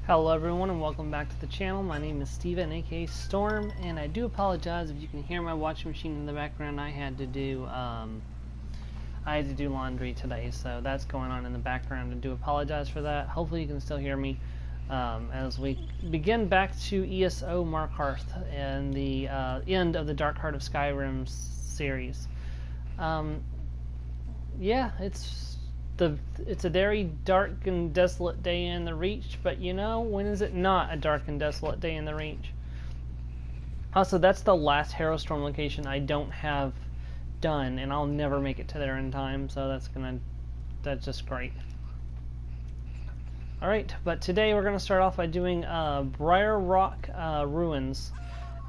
Hello everyone and welcome back to the channel. My name is Steven, aka Storm, and I do apologize if you can hear my washing machine in the background. I had to do laundry today, so that's going on in the background. I do apologize for that. Hopefully you can still hear me as we begin back to ESO Markarth and the end of the Dark Heart of Skyrim series. Yeah, it's a very dark and desolate day in the Reach, but you know, when is it not a dark and desolate day in the Reach? Also, that's the last Harrowstorm location I don't have done, and I'll never make it to there in time, so that's just great. Alright, but today we're going to start off by doing Briar Rock Ruins,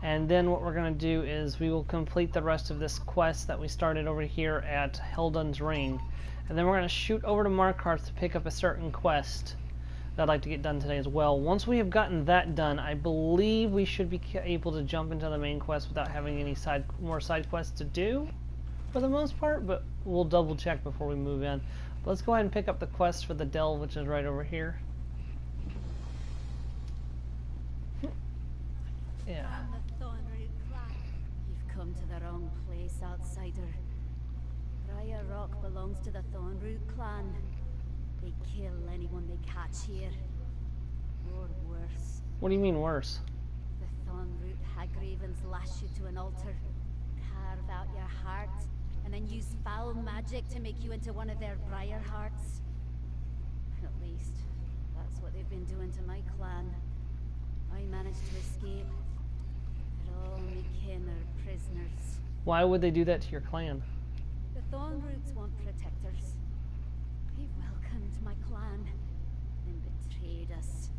and then what we're going to do is we will complete the rest of this quest that we started over here at Heldun's Ring. And then we're going to shoot over to Markarth to pick up a certain quest that I'd like to get done today as well. Once we have gotten that done, I believe we should be able to jump into the main quest without having any more side quests to do, for the most part, but we'll double check before we move in. But let's go ahead and pick up the quest for the Delve, which is right over here. Yeah. You've come to the wrong place, outsider. Briar Rock belongs to the Thornroot clan. They kill anyone they catch here. Or worse. What do you mean worse? The Thornroot Hagravens lash you to an altar, carve out your heart, and then use foul magic to make you into one of their Briar Hearts. At least, that's what they've been doing to my clan. I managed to escape, but all my kin are prisoners. Why would they do that to your clan? The Thornroots want protectors. They welcomed my clan, then betrayed us.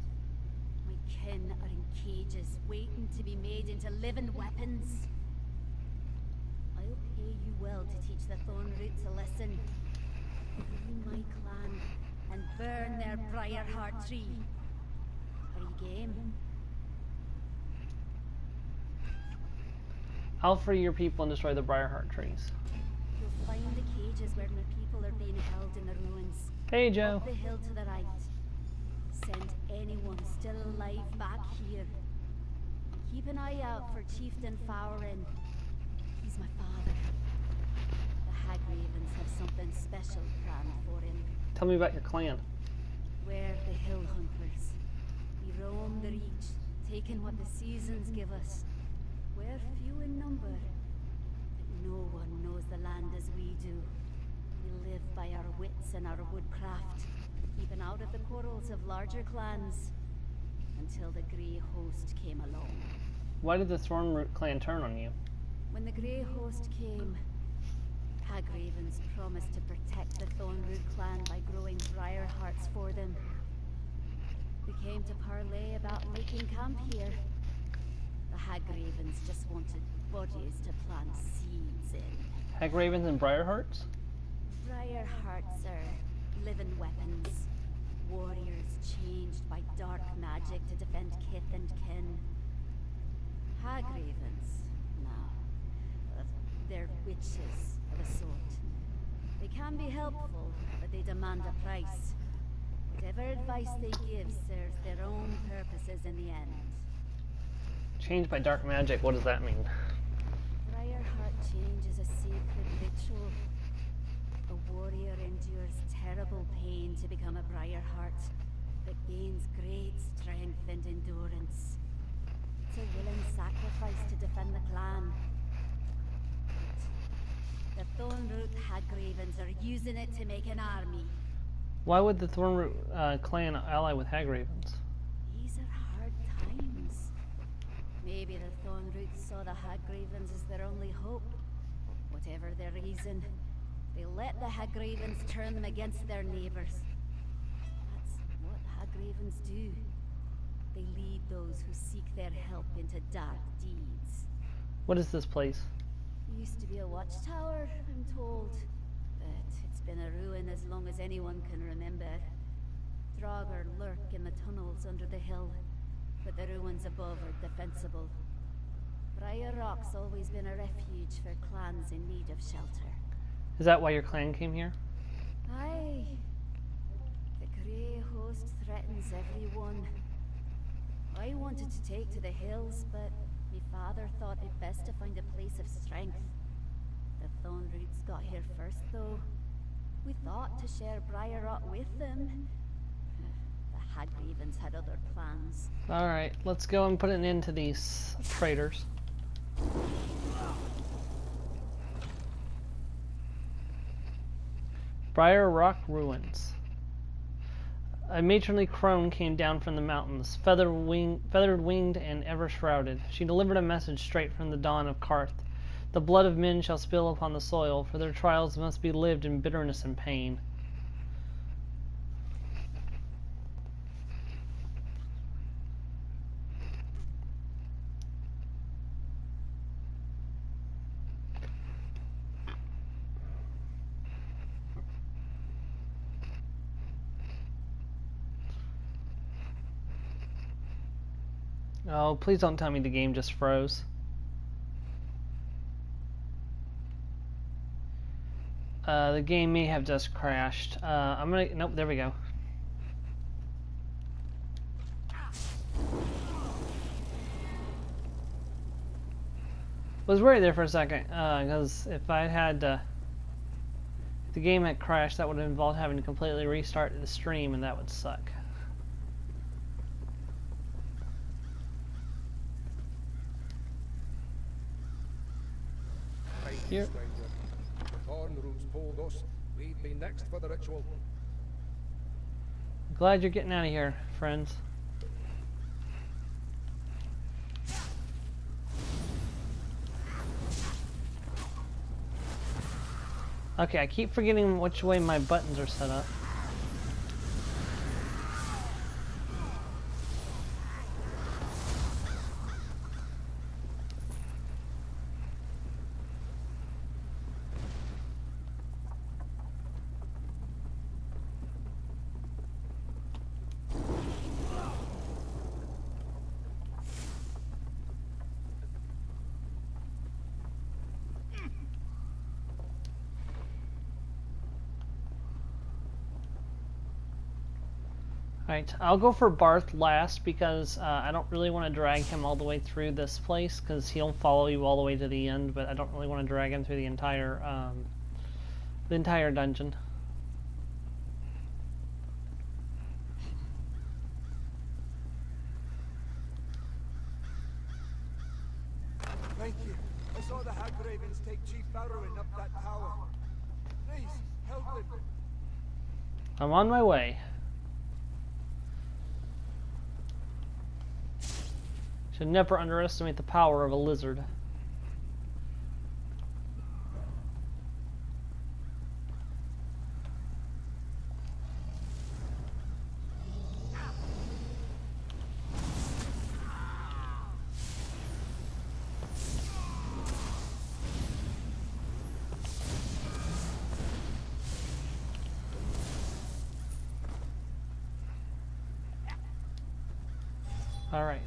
My kin are in cages, waiting to be made into living weapons. I'll pay you well to teach the Thornroots a lesson. Free my clan and burn their Briarheart tree. Are you game? I'll free your people and destroy the Briarheart trees. You'll find the cages where my people are being held in the ruins. Hey, Joe. Up the hill to the right. Send anyone still alive back here. Keep an eye out for Chieftain Fowrin. He's my father. The Hagravens have something special planned for him. Tell me about your clan. We're the Hill Hunters. We roam the Reach, taking what the seasons give us. We're few in number, but no one knows the land as we do. We live by our wits and our woodcraft, keeping out of the quarrels of larger clans, until the Grey Host came along. Why did the Thornroot clan turn on you? When the Grey Host came, Hagravens promised to protect the Thornroot clan by growing Briar Hearts for them. We came to parley about making camp here. The Hagravens just wanted bodies to plant seeds in. Hagravens and Briarhearts? Briar Hearts are living weapons. Warriors changed by dark magic to defend kith and kin. Hagravens, no. They're witches of a sort. They can be helpful, but they demand a price. Whatever advice they give serves their own purposes in the end. Changed by dark magic, what does that mean? Briarheart change is a sacred ritual. A warrior endures terrible pain to become a Briarheart, but gains great strength and endurance. It's a willing sacrifice to defend the clan. But the Thornroot Hagravens are using it to make an army. Why would the Thornroot clan ally with Hagravens? These are hard times. Maybe the Thornroots saw the Hagravens as their only hope. Whatever their reason, they let the Hagravens turn them against their neighbors. That's what Hagravens do. They lead those who seek their help into dark deeds. What is this place? It used to be a watchtower, I'm told. But it's been a ruin as long as anyone can remember. Draugr lurk in the tunnels under the hill, but the ruins above are defensible. Briar Rock's always been a refuge for clans in need of shelter. Is that why your clan came here? Aye. The Grey Host threatens everyone. I wanted to take to the hills, but my father thought it best to find a place of strength. The Thorn Roots got here first, though. We thought to share Briar Rot with them. The Hagravens had other plans. Alright, let's go and put an end to these traitors. Briar Rock Ruins. A matronly crone came down from the mountains, feathered-winged and ever-shrouded. She delivered a message straight from the dawn of Karth. The blood of men shall spill upon the soil, for their trials must be lived in bitterness and pain. Oh, please don't tell me the game just froze. The game may have just crashed. Nope, there we go. Was worried there for a second, because if I had, if the game had crashed, that would have involved having to completely restart the stream, and that would suck. Here. The Thorn Roots told us we'd be next for the ritual. Glad you're getting out of here, friends. Okay, I keep forgetting which way my buttons are set up. Right, I'll go for Barth last because I don't really want to drag him all the way through this place because he'll follow you all the way to the end, but I don't really want to drag him through the entire dungeon. Thank you. I saw the Hagravens take Chief Barrowin up that tower. Please, help him. I'm on my way. Should never underestimate the power of a lizard. All right.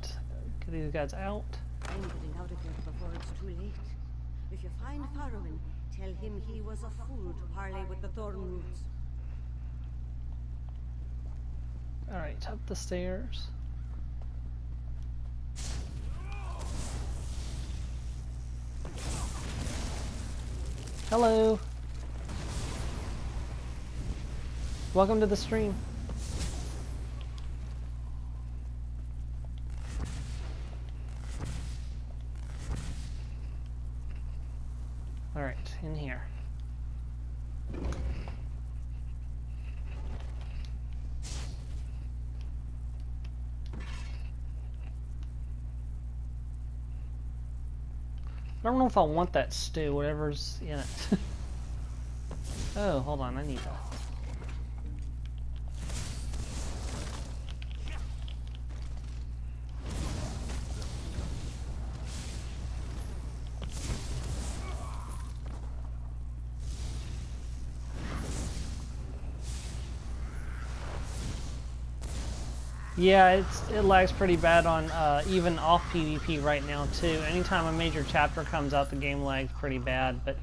Get these guys out. I'm getting out of here before it's too late. If you find Farrowin, tell him he was a fool to parley with the Thorn Roots. Alright, up the stairs. Hello. Welcome to the stream. Alright, in here. I don't know if I want that stew, whatever's in it. Oh, hold on, I need that. Yeah, it lags pretty bad on even off PvP right now too. Anytime a major chapter comes out, the game lags pretty bad. But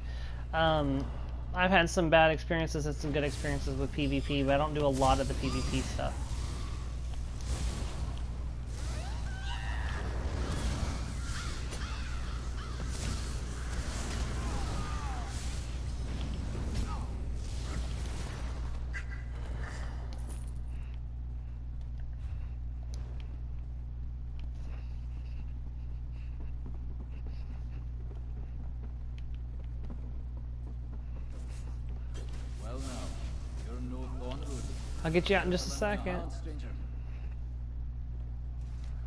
I've had some bad experiences and some good experiences with PvP, but I don't do a lot of the PvP stuff. I'll get you out in just a second. Hard, stranger.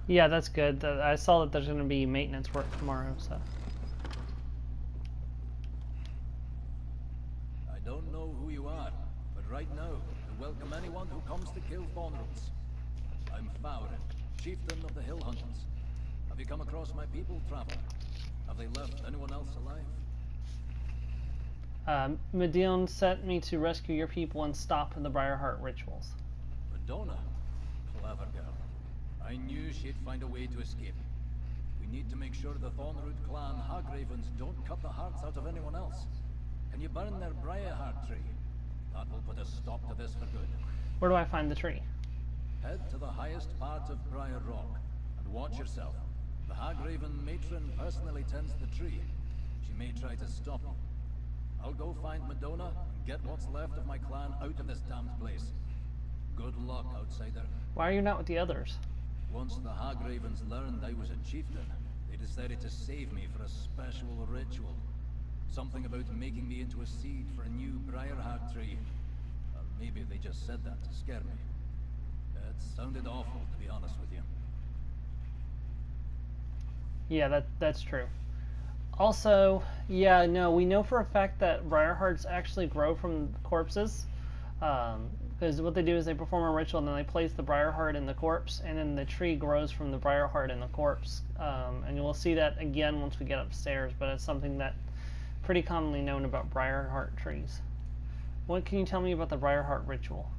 Yeah, that's good. I saw that there's going to be maintenance work tomorrow, so. I don't know who you are, but right now, I welcome anyone who comes to kill Thornroots. I'm Faurin, chieftain of the Hill Hunters. Have you come across my people, traveler? Have they left anyone else alive? Medillon sent me to rescue your people and stop the Briarheart rituals. Madonna? Clever girl. I knew she'd find a way to escape. We need to make sure the Thornroot clan Hagravens don't cut the hearts out of anyone else. Can you burn their Briarheart tree? That will put a stop to this for good. Where do I find the tree? Head to the highest part of Briar Rock, and watch yourself. The Hagraven matron personally tends the tree. She may try to stop you. I'll go find Madonna and get what's left of my clan out of this damned place. Good luck, outsider. Why are you not with the others? Once the Hagravens learned I was a chieftain, they decided to save me for a special ritual. Something about making me into a seed for a new Briarheart tree. Or maybe they just said that to scare me. It sounded awful, to be honest with you. Yeah, that's true. Also, yeah, no, we know for a fact that Briarhearts actually grow from corpses. Because what they do is they perform a ritual and then they place the Briarheart in the corpse, and then the tree grows from the Briarheart in the corpse. And you will see that again once we get upstairs, but it's something that pretty commonly known about Briarheart trees. What can you tell me about the Briarheart ritual?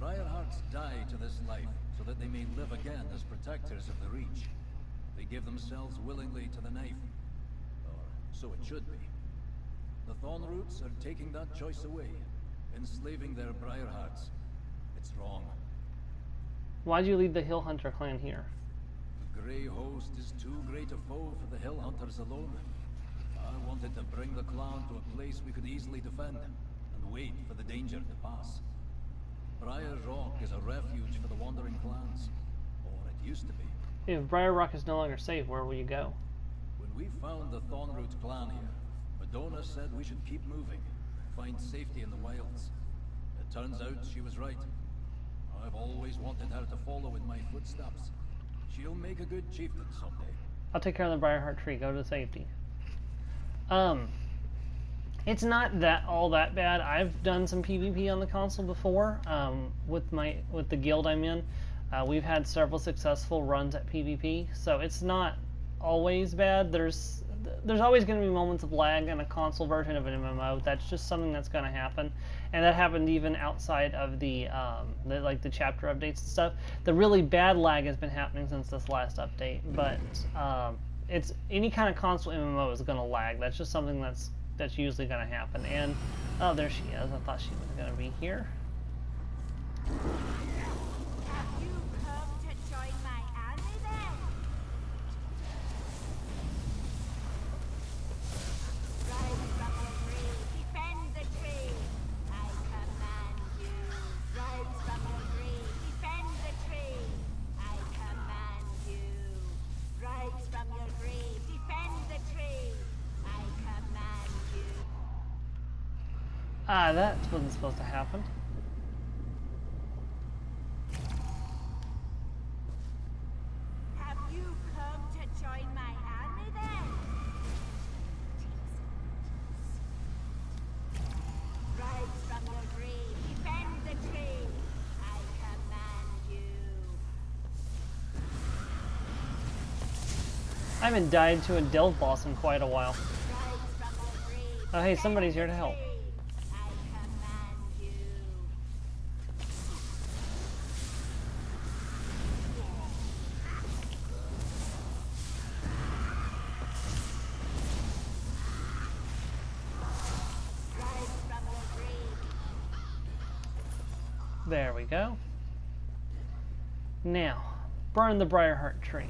Briarhearts die to this life so that they may live again as protectors of the Reach. They give themselves willingly to the knife. Or so it should be. The Thornroots are taking that choice away, enslaving their Briarhearts. It's wrong. Why'd you lead the Hill Hunter clan here? The Grey Host is too great a foe for the Hill Hunters alone. I wanted to bring the clan to a place we could easily defend, and wait for the danger to pass. Briar Rock is a refuge for the wandering clans. Or it used to be. If Briar Rock is no longer safe, where will you go? When we found the Thornroot clan here, Madonna said we should keep moving, find safety in the wilds. It turns out she was right. I've always wanted her to follow in my footsteps. She'll make a good chieftain someday. I'll take care of the Briarheart tree. Go to safety. It's not all that bad. I've done some PvP on the console before. With the guild I'm in, we've had several successful runs at PvP, so it's not always bad. There's always going to be moments of lag in a console version of an MMO. That's just something that's going to happen, and that happened even outside of the chapter updates and stuff. The really bad lag has been happening since this last update, but it's any kind of console MMO is going to lag. That's just something that's usually going to happen. And oh, there she is. I thought she was going to be here. Have you come to join my army then? Rise from your grave, defend the tree. I command you. Rise from your grave, defend the tree. I command you. Rise from your grave, defend the tree. I command you. That wasn't supposed to happen. Have you come to join my army then? Rise from your grave, defend the tree. I command you. I haven't died to a delve boss in quite a while. Rise from your grave. Oh, hey, somebody's here to help. I command you. Rise from your grave. There we go. Now, burn the Briarheart tree.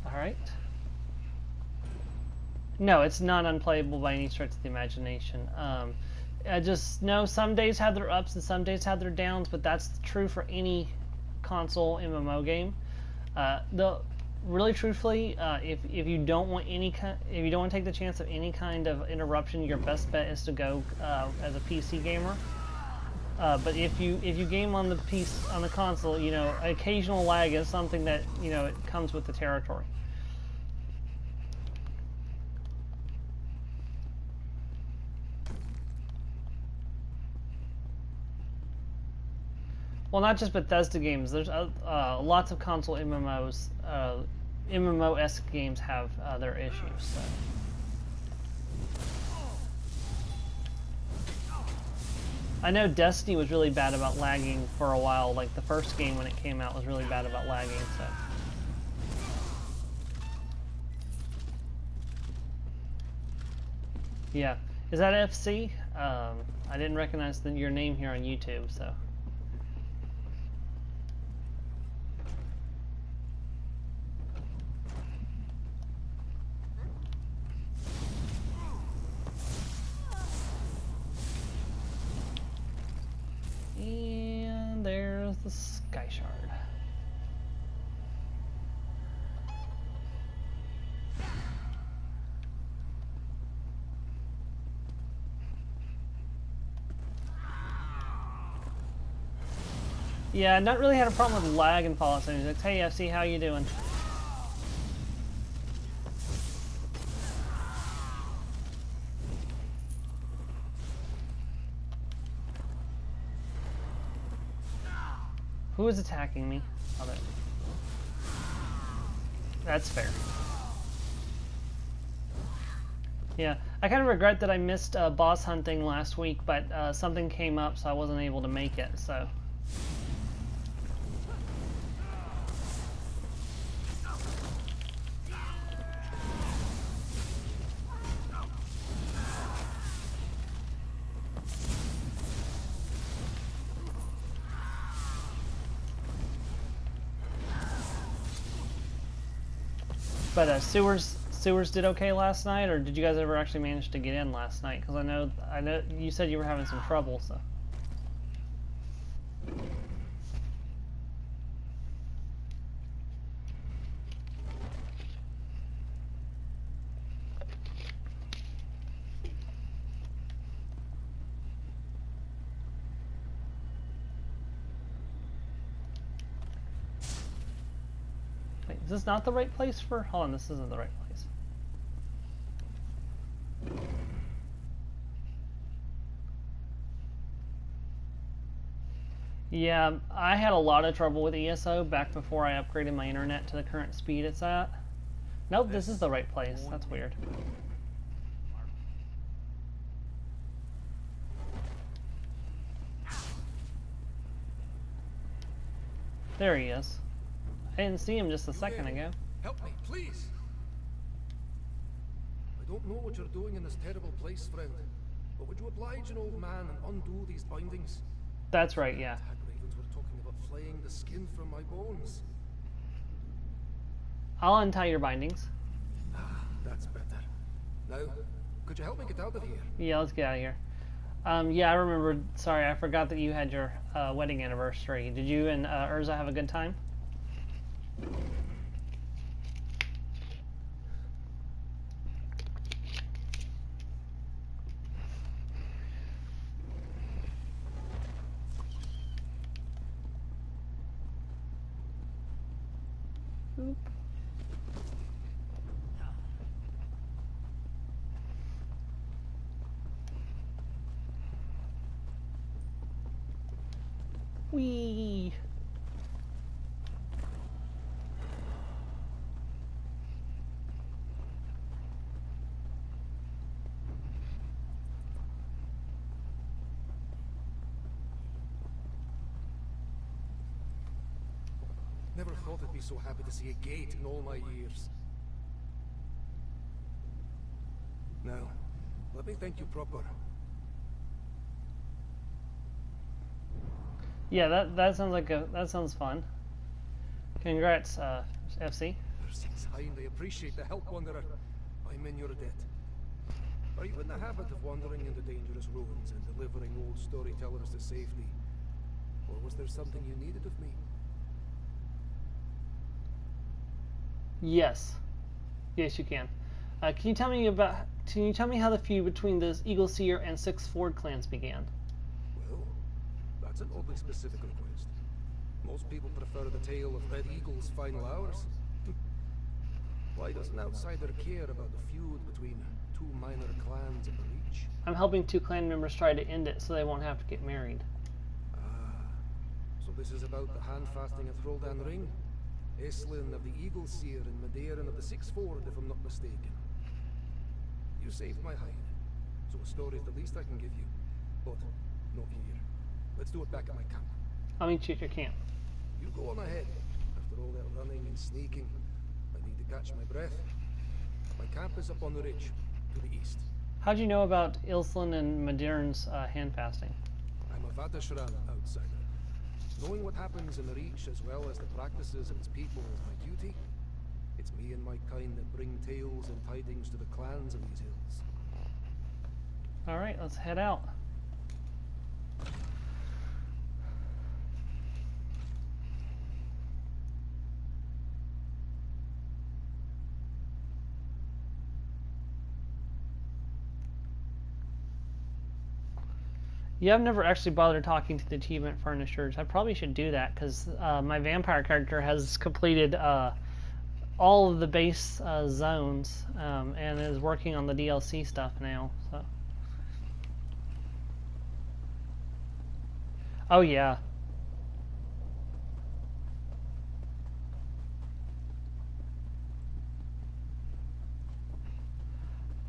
Alright. No, it's not unplayable by any stretch of the imagination. I just know some days have their ups and some days have their downs, but that's true for any console MMO game. really truthfully, if you don't want if you don't want to take the chance of any kind of interruption, your best bet is to go as a PC gamer. But if you game on the console, you know, occasional lag is something that, you know, it comes with the territory. Well, not just Bethesda games. There's lots of console MMOs. MMO-esque games have their issues. So. I know Destiny was really bad about lagging for a while. Like the first game when it came out was really bad about lagging. So. Yeah. Is that FC? I didn't recognize your name here on YouTube, so. And there's the Sky Shard. Yeah, not really had a problem with lag in Fallout 76. Hey FC, how you doing? Who is attacking me? Oh, that's fair. Yeah, I kind of regret that I missed boss hunting last week, but something came up, so I wasn't able to make it, so. But sewers did okay last night, or did you guys ever actually manage to get in last night? Because I know you said you were having some trouble, so. Wait, is this not the right place for? Hold on, this isn't the right place. Yeah, I had a lot of trouble with ESO back before I upgraded my internet to the current speed it's at. Nope, this is the right place. That's weird. There he is. I didn't see him just a second ago. Help me, please! I don't know what you're doing in this terrible place, friend, but would you oblige an old man and undo these bindings? That's right, yeah. Ravens were talking about flaying the skin from my bones. I'll untie your bindings. That's better. Now, could you help me get out of here? Yeah, let's get out of here. Yeah, I remembered. Sorry, I forgot that you had your wedding anniversary. Did you and Urza have a good time? Oop. Whee! Never thought I'd be so happy to see a gate in all my years. Now, let me thank you proper. Yeah, that sounds like that sounds fun. Congrats, FC. Seems kind. I appreciate the help, Wanderer. I'm in your debt. Are you in the habit of wandering into dangerous ruins and delivering old storytellers to safety? Or was there something you needed of me? Yes. Yes, you can. Can you tell me how the feud between the Eagle Seer and Six Ford clans began? Well, that's an oddly specific request. Most people prefer the tale of Red Eagle's final hours. Why does an outsider care about the feud between two minor clans of the Reach? I'm helping two clan members try to end it so they won't have to get married. Ah, so this is about the hand-fasting of Throldan Ring? Eslin of the Eagle Seer and Medeirin of the Six Ford, if I'm not mistaken. You saved my hide, so a story is the least I can give you. But not here. Let's do it back at my camp. I'll meet you at your camp. You go on ahead. After all that running and sneaking, I need to catch my breath. My camp is up on the ridge, to the east. How'd you know about Ilslin and Medeirin's hand fasting? I'm a Vatashran outsider. Knowing what happens in the Reach as well as the practices of its people is my duty. It's me and my kind that bring tales and tidings to the clans of these hills. Alright, let's head out. Yeah, I've never actually bothered talking to the achievement furnishers. I probably should do that because my vampire character has completed all of the base zones and is working on the DLC stuff now. So. Oh yeah.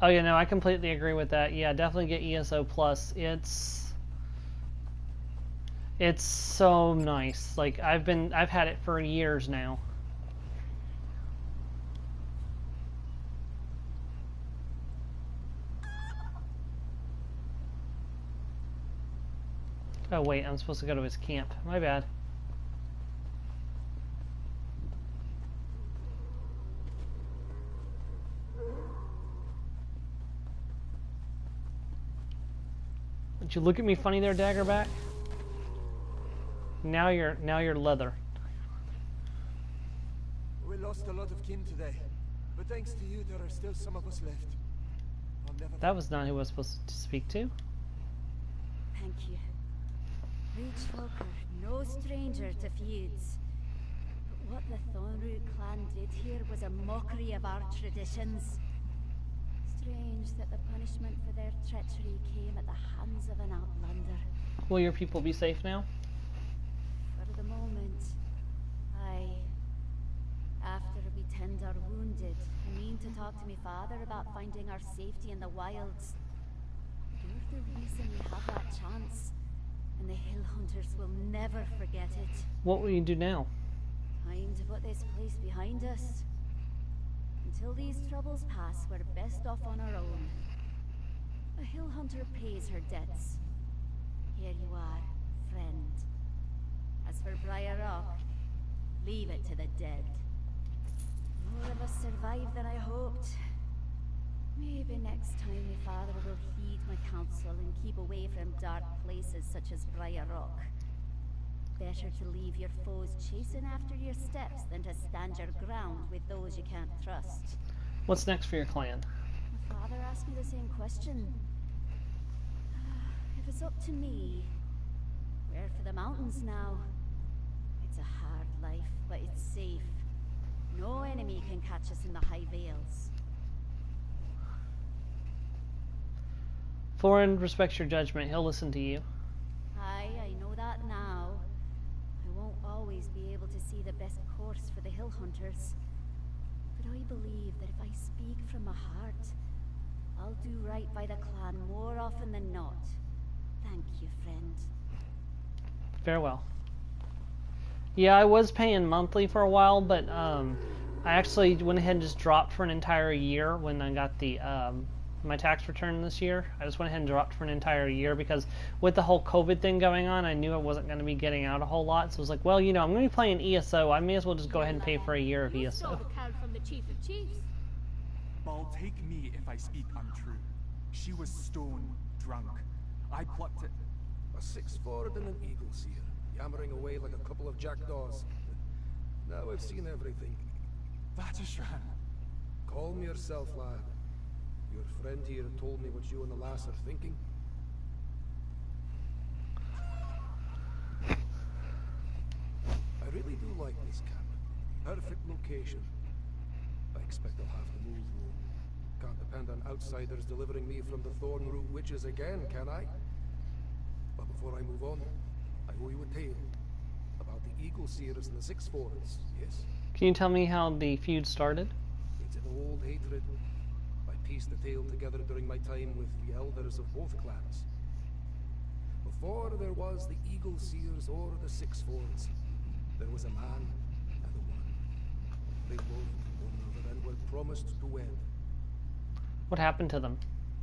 Oh yeah, no, I completely agree with that. Yeah, definitely get ESO Plus. It's so nice. Like I've had it for years now. Oh wait, I'm supposed to go to his camp. My bad. Did you look at me funny there, Daggerback? Now you're leather. We lost a lot of kin today, but thanks to you, there are still some of us left. I'll never. That was not who I was supposed to speak to. Thank you. Reach folk are no stranger to feuds. But what the Thornroot clan did here was a mockery of our traditions. Strange that the punishment for their treachery came at the hands of an outlander. Will your people be safe now? For the moment, after we tend our wounded, I mean to talk to my father about finding our safety in the wilds. You're the reason we have that chance, and the hill hunters will never forget it. What will you do now? Time to put this place behind us. Until these troubles pass, we're best off on our own. A hill hunter pays her debts. Here you are, friend. As for Briar Rock, leave it to the dead. More of us survived than I hoped. Maybe next time my father will heed my counsel and keep away from dark places such as Briar Rock. Better to leave your foes chasing after your steps than to stand your ground with those you can't trust. What's next for your clan? My father asked me the same question. If it's up to me, we're for the mountains now. It's a hard life, but it's safe. No enemy can catch us in the high vales. Thorin respects your judgment. He'll listen to you. Aye, I know that now. I won't always be able to see the best course for the hill hunters. But I believe that if I speak from my heart, I'll do right by the clan more often than not. Thank you, friend. Farewell. Yeah, I was paying monthly for a while, but I actually went ahead and just dropped for an entire year when I got the my tax return this year. I just went ahead and dropped for an entire year because with the whole COVID thing going on, I knew I wasn't going to be getting out a whole lot. So I was like, well, you know, I'm going to be playing ESO. I may as well just go ahead and pay for a year of ESO. Stole the cow from the chief of chiefs. Ball, take me if I speak untrue. She was stone drunk. I plucked it. A 6-4 and an Eagle Seer, yammering away like a couple of jackdaws. Now I've seen everything. Vatishran. Calm yourself, lad. Your friend here told me what you and the lass are thinking. I really do like this camp. Perfect location. I expect I'll have to move, though. Can't depend on outsiders delivering me from the Thornroot Witches again, can I? But before I move on, I owe you a tale. About the Eagle Seers and the Six Fords, yes? Can you tell me how the feud started? It's an old hatred. I pieced the tale together during my time with the elders of both clans. Before there was the Eagle Seers or the Six Fords, there was a man and a woman. They loved one another and were promised to wed. What happened to them?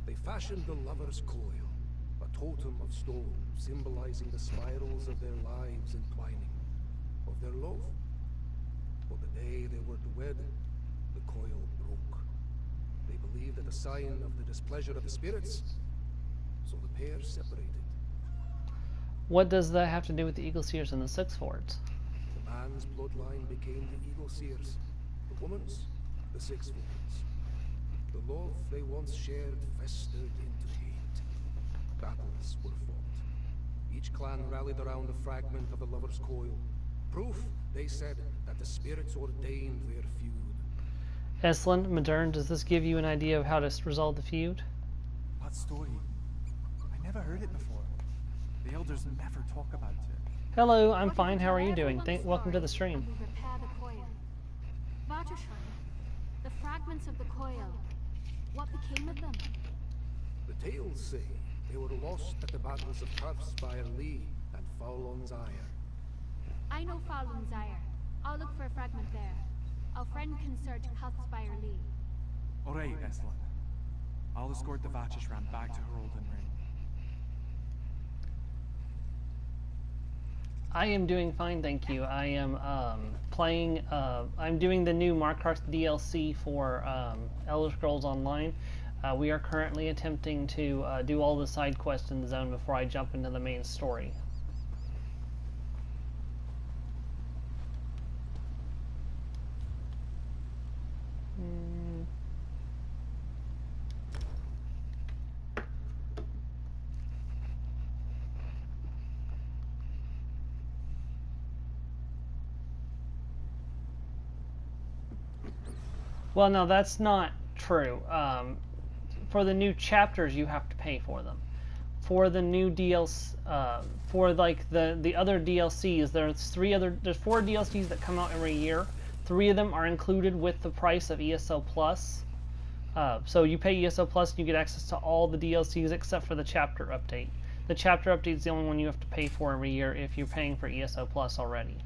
They fashioned the lover's coil, a totem of stone symbolizing the spirals of their lives entwining, of their love. But the day they were to wed, the coil broke. They believed it a sign of the displeasure of the spirits, so the pair separated. What does that have to do with the Eagle Seers and the Six Fords? The man's bloodline became the Eagle Seers, the woman's, the Six Fords. The love they once shared festered into hate. Battles were fought. Each clan rallied around a fragment of the lover's coil. Proof, they said, that the spirits ordained their feud. Estlin, Modern, does this give you an idea of how to resolve the feud? What story? I never heard it before. The elders never talk about it. Hello, I'm fine. How are you doing? Welcome to the stream. We repair the coil. Vatishran, the fragments of the coil. What became of them? The tales say they were lost at the battles of Turfspire Lee and Fowlon's Ire. I know Fowlon's Ire. I'll look for a fragment there. Our friend can search Cuthspire Lee. Alright, Eslan. I'll escort the Vatishran back to her Olden Ring. I am doing fine, thank you. I am playing, I'm doing the new Markarth DLC for Elder Scrolls Online. We are currently attempting to do all the side quests in the zone before I jump into the main story. Well, no, that's not true. For the new chapters, you have to pay for them. For the new DLC, for like the other DLCs, there's 4 DLCs that come out every year. 3 of them are included with the price of ESO Plus. So you pay ESO Plus, and you get access to all the DLCs except for the chapter update. The chapter update is the only one you have to pay for every year if you're paying for ESO Plus already.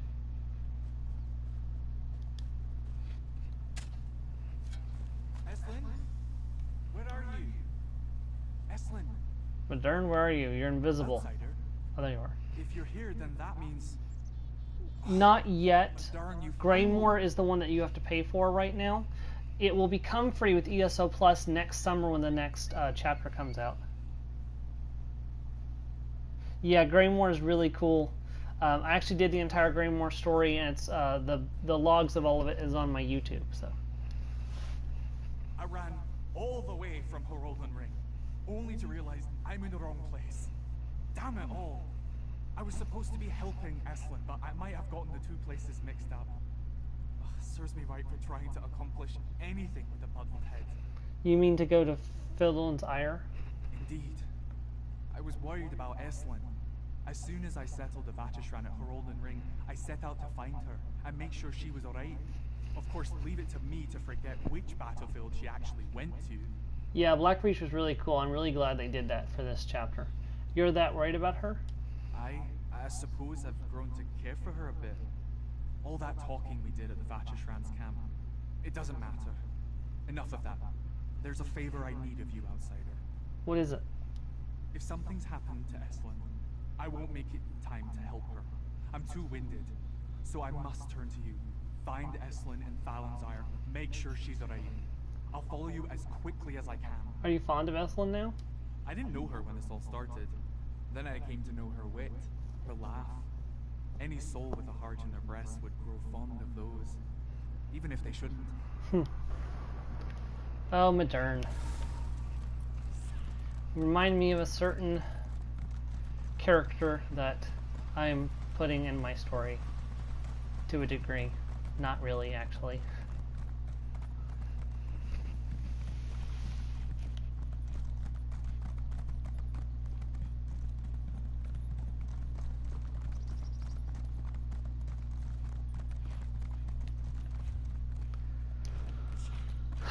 Modern, where are you? You're invisible. Outsider. Oh, there you are. If you're here, then that means... Not yet. Darn you. Greymoor is the one that you have to pay for right now. It will become free with ESO Plus next summer when the next chapter comes out. Yeah, Greymoor is really cool. I actually did the entire Greymoor story, and it's the logs of all of it is on my YouTube. So I ran all the way from her Olden Ring, only to realize I'm in the wrong place. Damn it all. I was supposed to be helping Estlin, but I might have gotten the 2 places mixed up. Ugh, serves me right for trying to accomplish anything with a muddled head. you mean to go to Fidlan's Ire? Indeed. I was worried about Estlin. As soon as I settled the Vatishran at her Olden Ring, I set out to find her and make sure she was alright. Of course, leave it to me to forget which battlefield she actually went to. Yeah, Blackreach was really cool. I'm really glad they did that for this chapter. You're that worried about her? I suppose I've grown to care for her a bit. All that talking we did at the Vatishran's camp, it doesn't matter. Enough of that. There's a favor I need of you, outsider. What is it? If something's happened to Estlin, I won't make it time to help her. I'm too winded, so I must turn to you. Find Estlin in Fallon's Ire. Make sure she's alright. I'll follow you as quickly as I can. Are you fond of Estlin now? I didn't know her when this all started. Then I came to know her wit, her laugh. Any soul with a heart in their breast would grow fond of those. even if they shouldn't. Oh, Modern. Remind me of a certain character that I'm putting in my story to a degree. Not really, actually.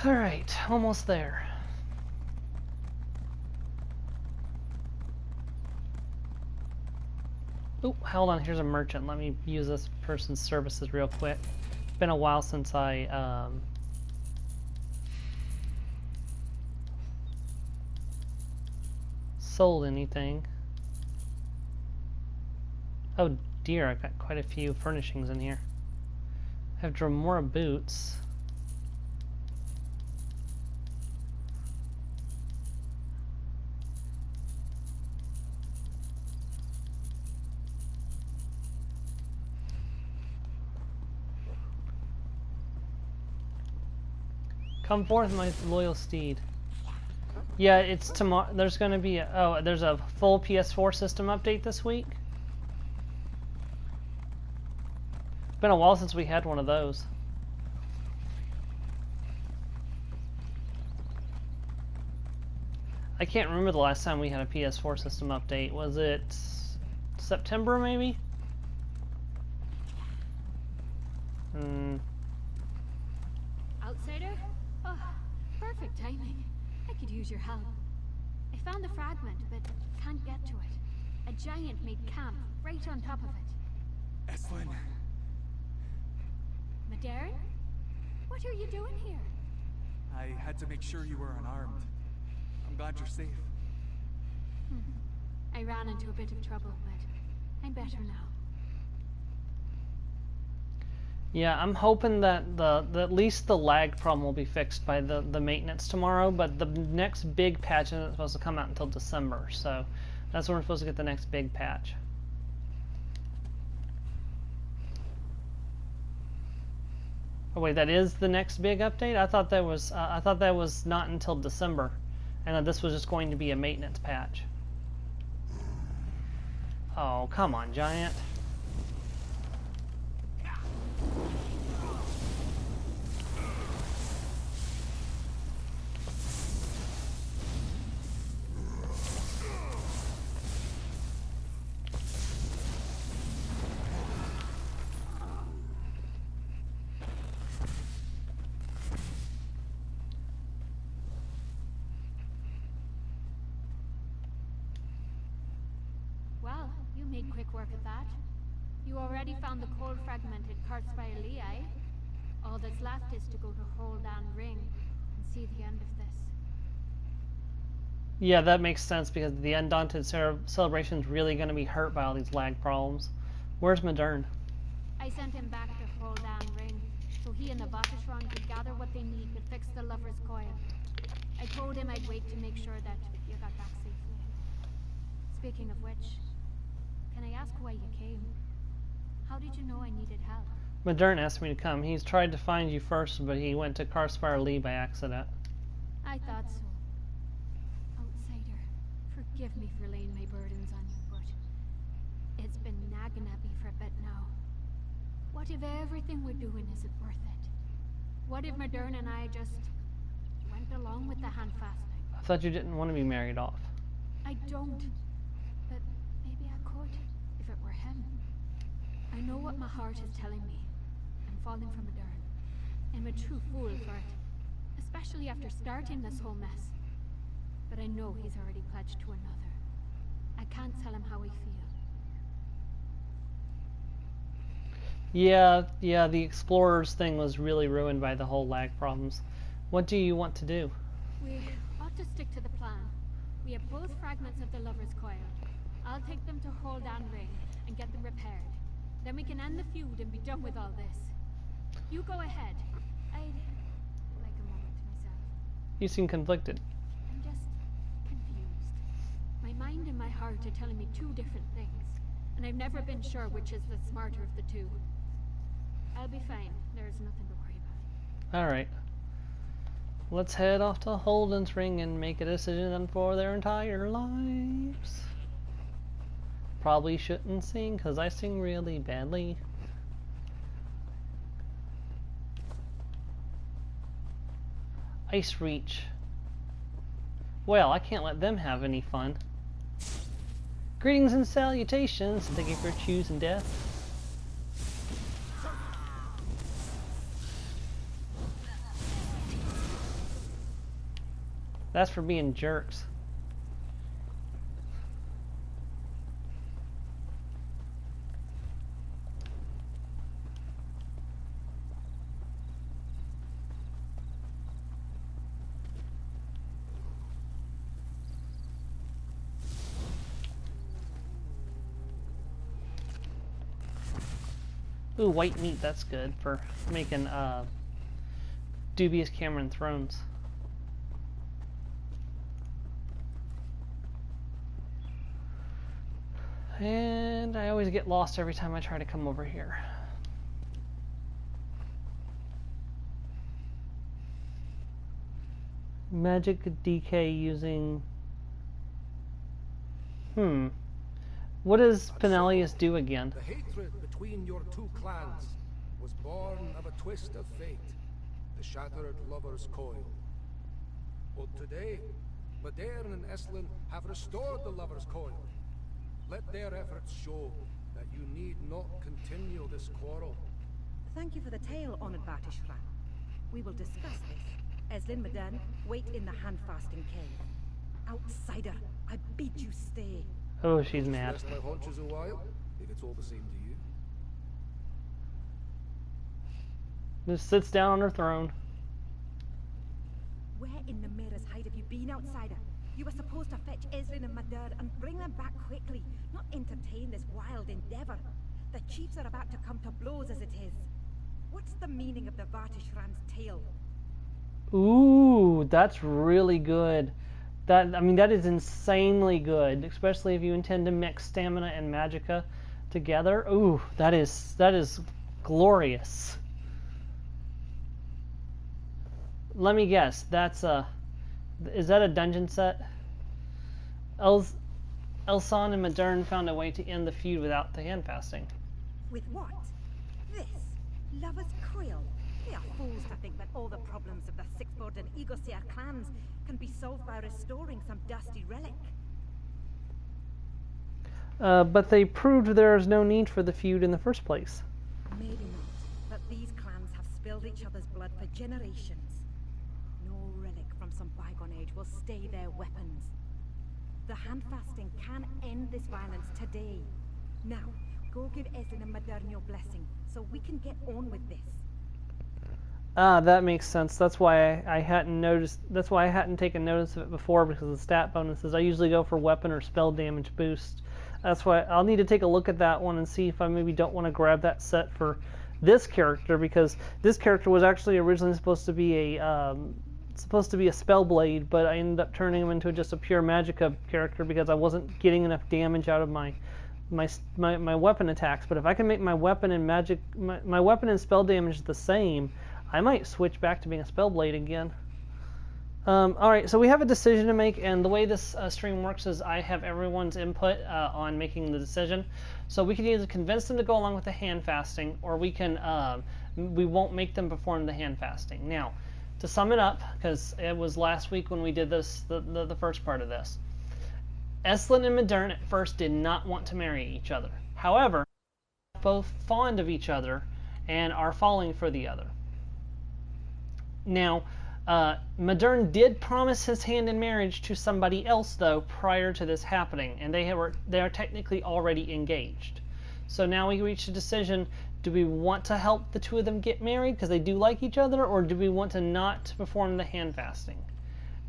Alright, almost there. Oh, hold on, here's a merchant. Let me use this person's services real quick. It's been a while since I sold anything. Oh dear, I've got quite a few furnishings in here. I have Dremora boots. Come forth, my loyal steed. Yeah, it's tomorrow. There's going to be there's a full PS4 system update this week. Been a while since we had one of those. I can't remember the last time we had a PS4 system update. Was it September, maybe? Outsider? Oh, perfect timing. I could use your help. I found the fragment, but can't get to it. A giant made camp right on top of it. Eslin. Modern? What are you doing here? I had to make sure you were unarmed. I'm glad you're safe. I ran into a bit of trouble, but I'm better now. Yeah, I'm hoping that at least the lag problem will be fixed by the maintenance tomorrow, but the next big patch isn't supposed to come out until December, so that's when we're supposed to get the next big patch. Oh wait, that is the next big update? I thought that was not until December, and that this was just going to be a maintenance patch. Oh, come on, Giant. Well, you made quick work of that. You already found the cold fragment at Kartspire Lee, eh? All that's left is to go to Holdan Ring and see the end of this. Yeah, that makes sense because the Undaunted celebration is really going to be hurt by all these lag problems. Where's Modern? I sent him back to Holdan Ring, so he and the Vatishron could gather what they need to fix the Lover's Coil. I told him I'd wait to make sure that you got back safely. Speaking of which, can I ask why you came? How did you know I needed help? Modern asked me to come. He's tried to find you first, but he went to Kartspire Lee by accident. I thought so. Outsider, forgive me for laying my burdens on you, but it's been nagging at me for a bit now. What if everything we're doing isn't worth it? What if Modern and I just went along with the hand fasting? I thought you didn't want to be married off. I don't. But maybe I could, if it were him. I know what my heart is telling me. I'm falling for Modern. I'm a true fool for it. Especially after starting this whole mess. But I know he's already pledged to another. I can't tell him how I feel. Yeah, the Explorers thing was really ruined by the whole lag problems. What do you want to do? We ought to stick to the plan. We have both fragments of the Lover's Coil. I'll take them to Holdan Ring and get them repaired. Then we can end the feud and be done with all this. You go ahead. I'd like a moment to myself. You seem conflicted. I'm just confused. My mind and my heart are telling me two different things, and I've never been sure which is the smarter of the two. I'll be fine. There's nothing to worry about. Alright. Let's head off to Holden's Ring and make a decision for their entire lives. Probably shouldn't sing, because I sing really badly. Ice Reach. Well, I can't let them have any fun. Greetings and salutations, and thank you for choosing death. That's for being jerks. Ooh, white meat, that's good for making dubious Cameron thrones. And I always get lost every time I try to come over here. Magic decay using... What does Penelius do again? The hatred between your two clans was born of a twist of fate, the shattered lover's coil. But today, Modern and Eslin have restored the lover's coil. Let their efforts show that you need not continue this quarrel. Thank you for the tale, honored Vatishran. We will discuss this. Eslin Modern, wait in the hand-fasting cave. Outsider, I bid you stay. Oh, she's mad. Rest my haunches a while, if it's all the same to you. Just sits down on her throne. Where in the mirror's hide have you been, outsider? You were supposed to fetch Eslin and Madar and bring them back quickly, not entertain this wild endeavor. The chiefs are about to come to blows as it is. What's the meaning of the Vatishran's tale? Ooh, that's really good. That is insanely good, especially if you intend to mix stamina and magicka together. Ooh, that is glorious. Let me guess, is that a dungeon set? Elsan and Modern found a way to end the feud without the hand fasting. With what? This? Lover's Coil? They are fools to think that all the problems of the Sixford and Eagleseer clans can be solved by restoring some dusty relic. But they proved there is no need for the feud in the first place. Maybe not, but these clans have spilled each other's blood for generations. No relic from some bygone age will stay their weapons. The hand fasting can end this violence today. Now, go give Eslin and Modern your blessing, so we can get on with this. Ah, that makes sense. That's why I hadn't noticed. That's why I hadn't taken notice of it before, because of the stat bonuses. I usually go for weapon or spell damage boost. That's why I'll need to take a look at that one and see if I maybe don't want to grab that set for this character, because this character was actually originally supposed to be a spell blade, but I ended up turning him into just a pure magicka character because I wasn't getting enough damage out of my weapon attacks. But if I can make my weapon and my weapon and spell damage the same, I might switch back to being a Spellblade again. Alright, so we have a decision to make, and the way this stream works is I have everyone's input on making the decision. So we can either convince them to go along with the hand fasting, or we won't make them perform the hand fasting. Now, to sum it up, because it was last week when we did this, the first part of this, Eslin and Modern at first did not want to marry each other. However, both fond of each other and are falling for the other. Now, Modern did promise his hand in marriage to somebody else, though, prior to this happening, and they are technically already engaged. So now we reach a decision: do we want to help the two of them get married because they do like each other, or do we want to not perform the hand fasting?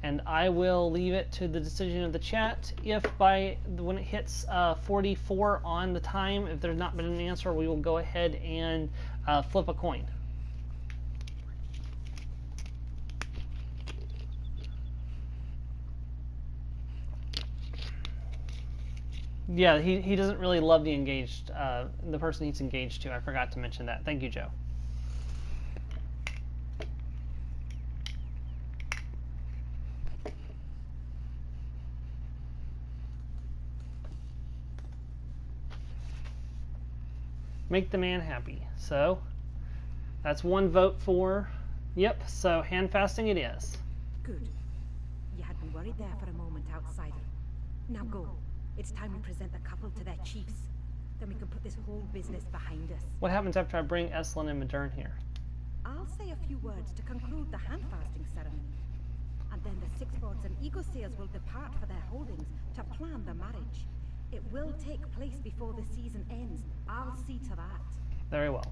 And I will leave it to the decision of the chat. If when it hits 44 on the time, if there's not been an answer, we will go ahead and flip a coin. Yeah, he doesn't really love the person he's engaged to. I forgot to mention that. Thank you, Joe. Make the man happy. So, that's one vote for... Yep, so hand fasting it is. Good. You had me worried there for a moment, outsider. Now go. It's time we present the couple to their chiefs. Then we can put this whole business behind us. What happens after I bring Eslin and Modern here? I'll say a few words to conclude the hand-fasting ceremony. And then the Sixfords and Eagle-Seers will depart for their holdings to plan the marriage. It will take place before the season ends. I'll see to that. Very well.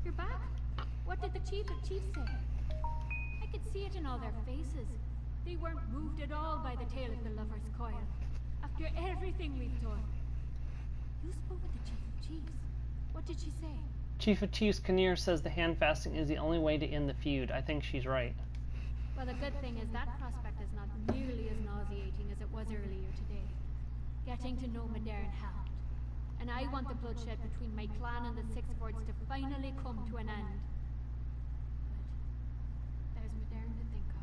You're back? What did the Chief of Chiefs say? I could see it in all their faces. They weren't moved at all by the tale of the Lover's Coil. After everything we've done. You spoke with the Chief of Chiefs. What did she say? Chief of Chiefs Kinnear says the hand fasting is the only way to end the feud. I think she's right. Well, the good thing is that prospect is not nearly as nauseating as it was earlier today. Getting to know Modern helped. And I want the bloodshed between my clan and the Sixfords to finally come to an end. But there's Modern to think of.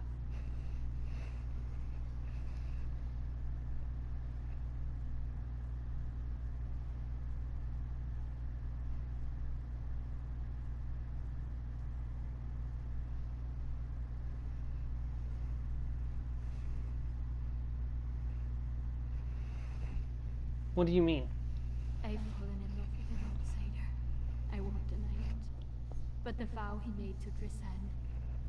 What do you mean? I've fallen in love with an outsider. I won't deny it. But the vow he made to Drisend,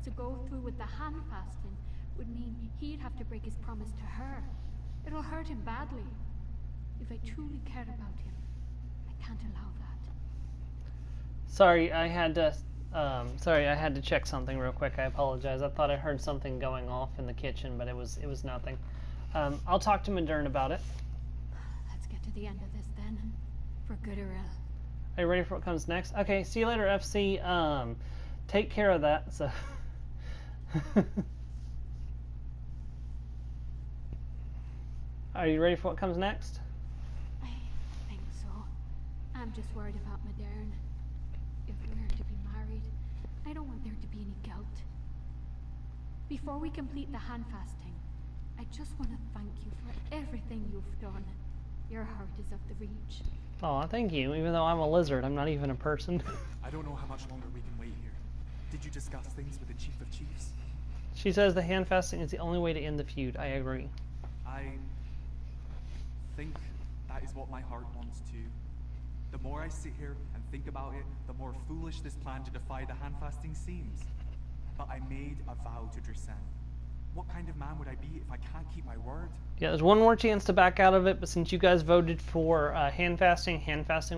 to go through with the hand fasting, would mean he'd have to break his promise to her. It'll hurt him badly. If I truly cared about him, I can't allow that. Sorry, I had to check something real quick. I apologize. I thought I heard something going off in the kitchen, but it was nothing. I'll talk to Modern about it. Let's get to the end of this then, for good or ill. Are you ready for what comes next? Okay, see you later, FC. Take care of that. So, are you ready for what comes next? I think so. I'm just worried about Modern. If we're to be married, I don't want there to be any guilt. Before we complete the hand fasting, I just want to thank you for everything you've done. Your heart is of the Reach. Oh, thank you. Even though I'm a lizard, I'm not even a person. I don't know how much longer we can wait here. Did you discuss things with the Chief of Chiefs? She says the hand fasting is the only way to end the feud. I agree. I think that is what my heart wants too. The more I sit here and think about it, the more foolish this plan to defy the hand fasting seems. But I made a vow to Drisend. What kind of man would I be if I can't keep my word? Yeah, there's one more chance to back out of it, but since you guys voted for hand fasting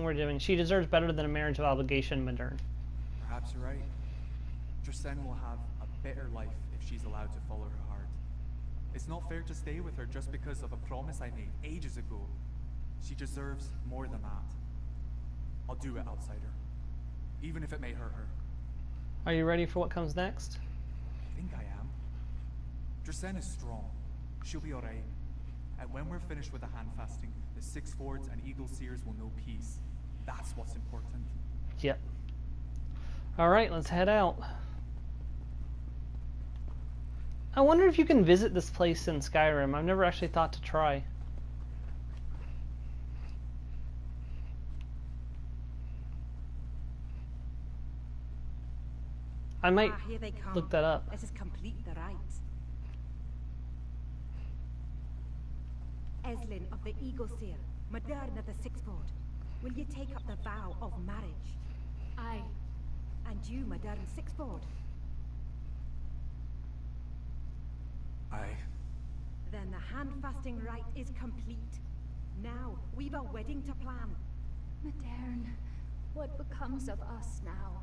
we're doing. She deserves better than a marriage of obligation, Modern. Perhaps you're right. Drisend will have a better life if she's allowed to follow her heart. It's not fair to stay with her just because of a promise I made ages ago. She deserves more than that. I'll do it, outsider. Even if it may hurt her. Are you ready for what comes next? I think I am. Drisend is strong. She'll be alright. And when we're finished with the hand fasting, the Sixfords and Eagle-Seers will know peace. That's what's important. Yep. Alright, let's head out. I wonder if you can visit this place in Skyrim. I've never actually thought to try. I might Here they come. look that up. Let us complete the rites. Eslin of the Eagle-Seer, Modern of the Sixford, will you take up the vow of marriage? Aye. And you, Modern Sixford? Aye. Then the hand-fasting rite is complete. Now, we've a wedding to plan. Modern, what becomes of us now?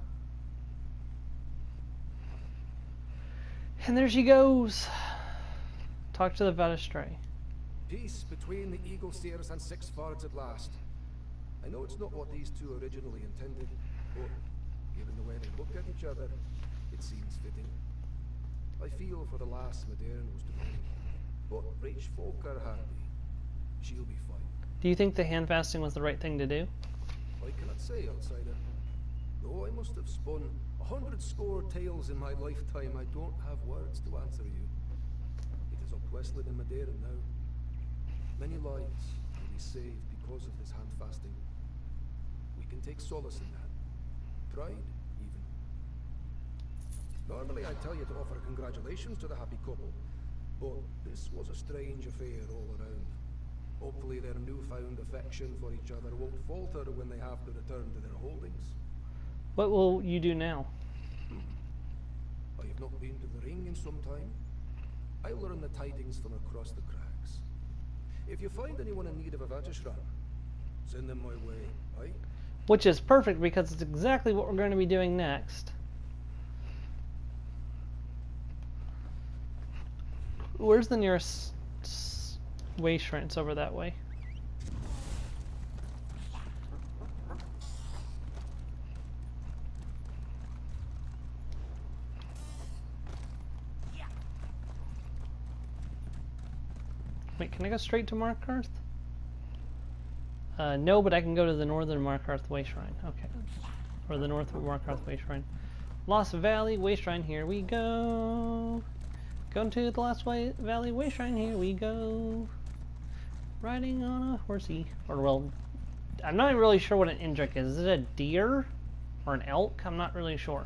And there she goes. Talk to the Vedistray. Peace between the Eagle-Seers and Sixfords at last. I know it's not what these two originally intended, but given the way they look at each other, it seems fitting. I feel for the lass Modern was to marry, but rich folk are hardy. She'll be fine. Do you think the hand fasting was the right thing to do? I cannot say, outsider. Though I must have spun 100 score tales in my lifetime, I don't have words to answer you. It is up Westland and Madeira now. Many lives will be saved because of this hand fasting. We can take solace in that. Pride, even. Normally I tell you to offer congratulations to the happy couple, but this was a strange affair all around. Hopefully their newfound affection for each other won't falter when they have to return to their holdings. What will you do now? I have not been to the ring in some time. I'll learn the tidings from across the cracks. If you find anyone in need of a Vatishrine, send them my way, aye? Which is perfect because it's exactly what we're going to be doing next. Where's the nearest way shrine? It's over that way. Wait, can I go straight to Markarth? No, but I can go to the northern Markarth Way Shrine. Okay. Or the north Markarth Way Shrine. Lost Valley Way Shrine, here we go. Going to the Lost Valley Way Shrine, here we go. Riding on a horsey. Or, well, I'm not really sure what an Indrik is. Is it a deer? Or an elk? I'm not really sure.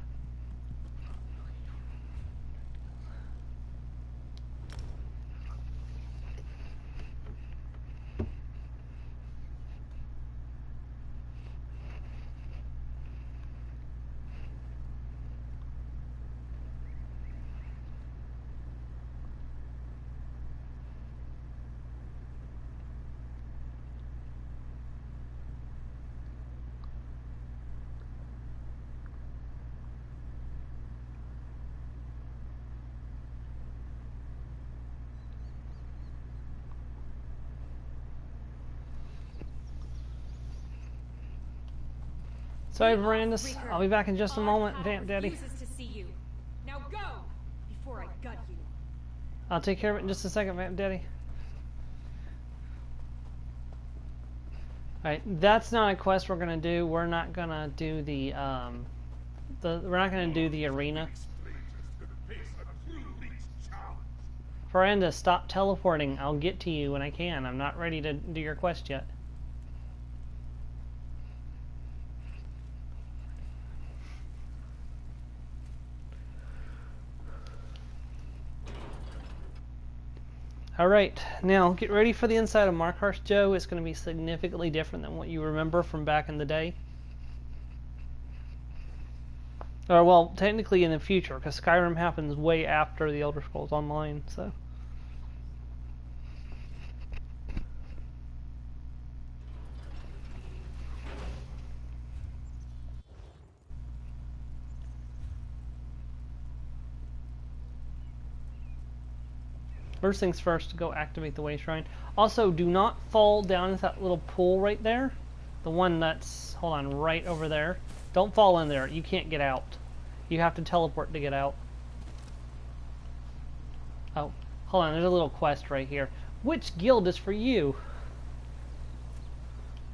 Sorry, Brandis. I'll be back in just a moment, Vamp Daddy. To see you. Now go before I gut you. I'll take care of it in just a second, Vamp Daddy. Alright, that's not a quest we're gonna do. We're not gonna do the we're not gonna do the arena. Brandis, stop teleporting. I'll get to you when I can. I'm not ready to do your quest yet. Alright, now get ready for the inside of Markarth, Joe. It's going to be significantly different than what you remember from back in the day. Or, well, technically in the future, because Skyrim happens way after the Elder Scrolls Online, so... First things first, to go activate the Way Shrine. Also, do not fall down into that little pool right there. The one that's, hold on, right over there. Don't fall in there. You can't get out. You have to teleport to get out. Oh, hold on, there's a little quest right here. Which guild is for you?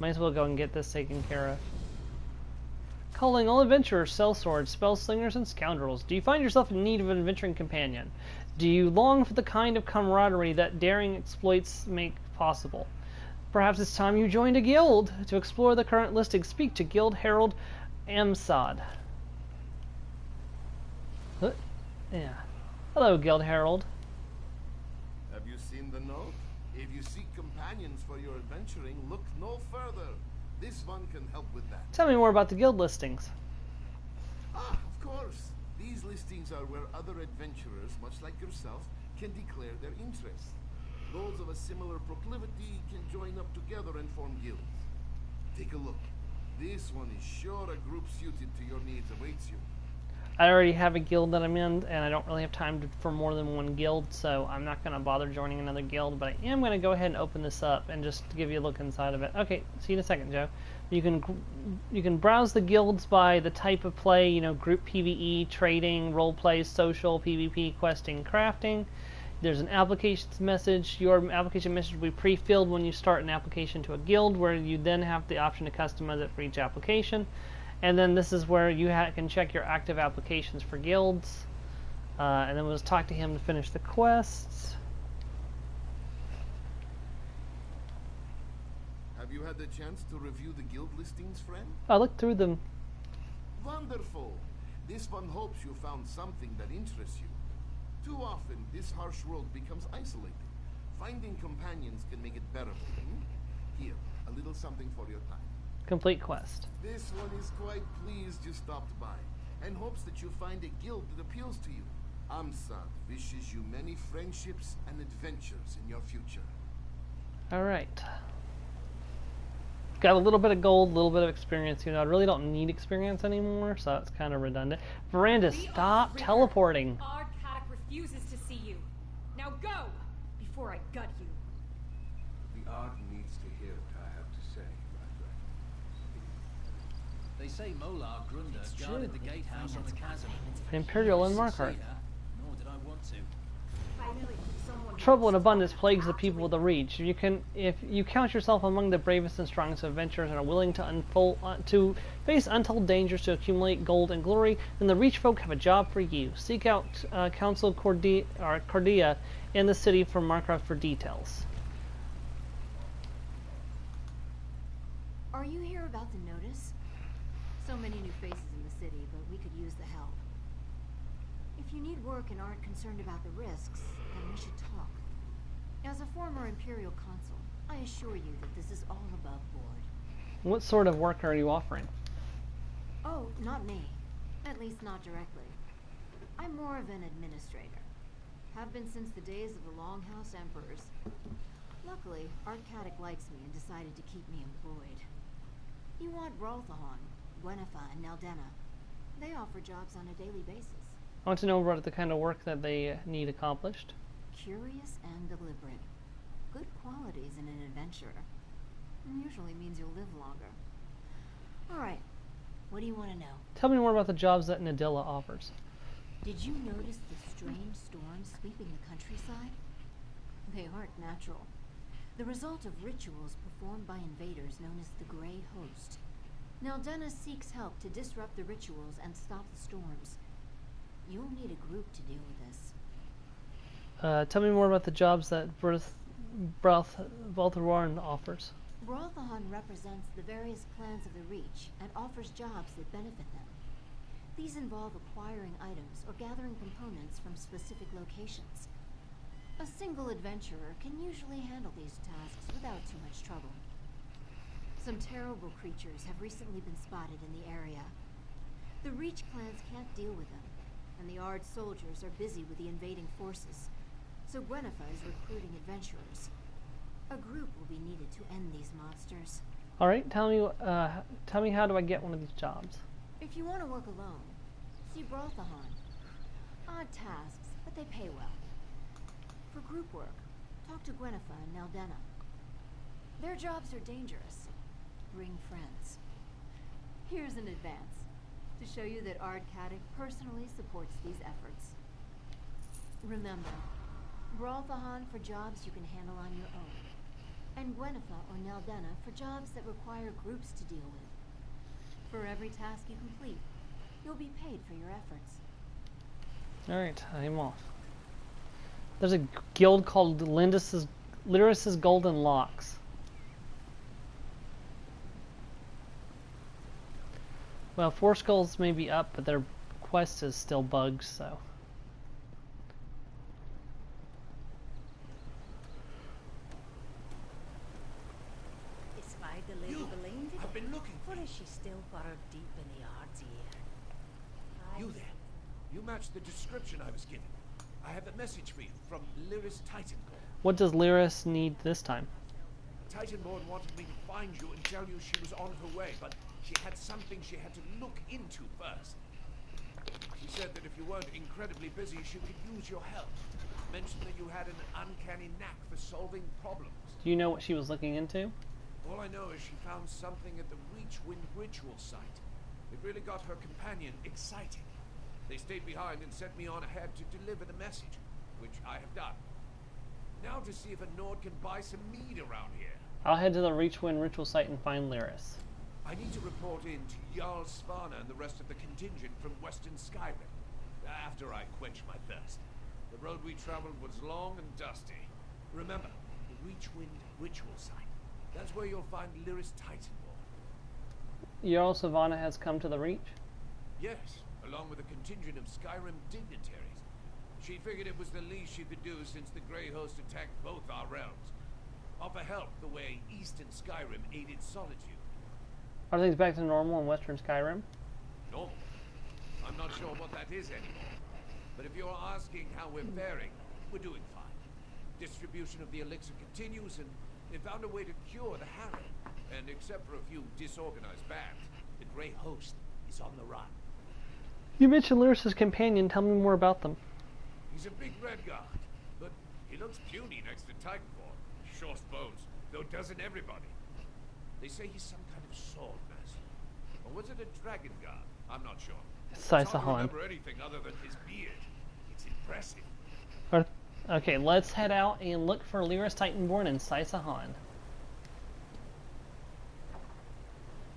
Might as well go and get this taken care of. Calling all adventurers, sellswords, spellslingers, and scoundrels. Do you find yourself in need of an adventuring companion? Do you long for the kind of camaraderie that daring exploits make possible? Perhaps it's time you joined a guild. To explore the current listing, speak to Guild Herald Amsad. Yeah. Hello, Guild Herald. Have you seen the note? If you seek companions for your adventuring, look no further. This one can help with that. Tell me more about the guild listings. Ah, of course. These listings are where other adventurers, much like yourself, can declare their interest. Those of a similar proclivity can join up together and form guilds. Take a look. This one is sure a group suited to your needs awaits you. I already have a guild that I'm in, and I don't really have time for more than one guild, so I'm not going to bother joining another guild, but I am going to go ahead and open this up and just give you a look inside of it. Okay, see you in a second, Joe. You can browse the guilds by the type of play, you know, group PvE, trading, roleplay, social, PvP, questing, crafting. There's an applications message. Your application message will be pre-filled when you start an application to a guild, where you then have the option to customize it for each application. And then this is where you can check your active applications for guilds. And then we'll just talk to him to finish the quests. Have you had the chance to review the guild listings, friend? I looked through them. Wonderful! This one hopes you found something that interests you. Too often, this harsh world becomes isolated. Finding companions can make it bearable. Here, a little something for your time. Complete quest. This one is quite pleased you stopped by, and hopes that you find a guild that appeals to you. Amsad wishes you many friendships and adventures in your future. Alright. Got a little bit of gold, a little bit of experience. You know, I really don't need experience anymore, so it's kind of redundant. Veranda, stop teleporting. Ardcatic refuses to see you. Now go, before I gut you. The Ard needs to hear what I have to say, Radra. They say Molar Grunder guarded the gatehouse on the chasm. Imperial and Markarth. Nor did I want to. Finally, someone Trouble and abundance plagues the people of the Reach. If you count yourself among the bravest and strongest adventurers and are willing to face untold dangers to accumulate gold and glory, then the Reach folk have a job for you. Seek out Council Cordia in the city from Markarth for details. Are you here about the notice? So many new faces in the city, but we could use the help. If you need work and aren't concerned about the risks, then we should talk. As a former Imperial consul, I assure you that this is all above board. What sort of work are you offering? Oh, not me. At least not directly. I'm more of an administrator. Have been since the days of the Longhouse Emperors. Luckily, Ardcatic likes me and decided to keep me employed. You want Bralthahan, Gwennifa, and Naldena. They offer jobs on a daily basis. I want to know about the kind of work that they need accomplished. Curious and deliberate. Good qualities in an adventurer. Usually means you'll live longer. Alright, what do you want to know? Tell me more about the jobs that Nadilla offers. Did you notice the strange storms sweeping the countryside? They aren't natural. The result of rituals performed by invaders known as the Grey Host. Naldena seeks help to disrupt the rituals and stop the storms. You'll need a group to deal with this. Tell me more about the jobs that Balthawarn offers. Bralthahan represents the various clans of the Reach and offers jobs that benefit them. These involve acquiring items or gathering components from specific locations. A single adventurer can usually handle these tasks without too much trouble. Some terrible creatures have recently been spotted in the area. The Reach clans can't deal with them, and the Ard soldiers are busy with the invading forces, so Gwennifa is recruiting adventurers. A group will be needed to end these monsters. Alright, tell me how do I get one of these jobs? If you want to work alone, see Bralthahan. Odd tasks, but they pay well. For group work, talk to Gwennifa and Naldena. Their jobs are dangerous. Bring friends. Here's an advance, to show you that Ardcatic personally supports these efforts. Remember, Bralthahan for jobs you can handle on your own, and Gwennifa or Naldena for jobs that require groups to deal with. For every task you complete, you'll be paid for your efforts. Alright, I'm off. There's a guild called Lyris's Golden Locks. Well, 4 skulls may be up, but their quest is still bugged, so. Despite the lady believed it, I've been looking for or is she still burrowed deep in the Ard's ear? you there. You matched the description I was given. I have a message for you from Lyris Titanborn. What does Lyris need this time? Titanborn wanted me to find you and tell you she was on her way, but she had something she had to look into first. She said that if you weren't incredibly busy, she could use your help. Mentioned that you had an uncanny knack for solving problems. Do you know what she was looking into? All I know is she found something at the Reachwind ritual site. It really got her companion excited. They stayed behind and sent me on ahead to deliver the message, which I have done. Now to see if a Nord can buy some mead around here. I'll head to the Reachwind ritual site and find Lyris. I need to report in to Jarl Svanna and the rest of the contingent from Western Skyrim. After I quench my thirst. The road we traveled was long and dusty. Remember, the Reachwind ritual site. That's where you'll find Lyris Titanborn. Jarl Svanna has come to the Reach? Yes, along with a contingent of Skyrim dignitaries. She figured it was the least she could do since the Grey Host attacked both our realms. Offer help the way Eastern Skyrim aided Solitude. Are things back to normal in Western Skyrim? Normal? I'm not sure what that is anymore. But if you're asking how we're faring, we're doing fine. Distribution of the elixir continues, and they found a way to cure the harem. And except for a few disorganized bands, the Grey Host is on the run. You mentioned Lyris' companion. Tell me more about them. He's a big red guard, but he looks puny next to Titanborn. Short bones, though doesn't everybody. They say he's some kind of sword master. Or was it a dragon guard? I'm not sure. I can't remember anything other than his beard. It's impressive. Okay, let's head out and look for Lyris Titanborn and Saisahan.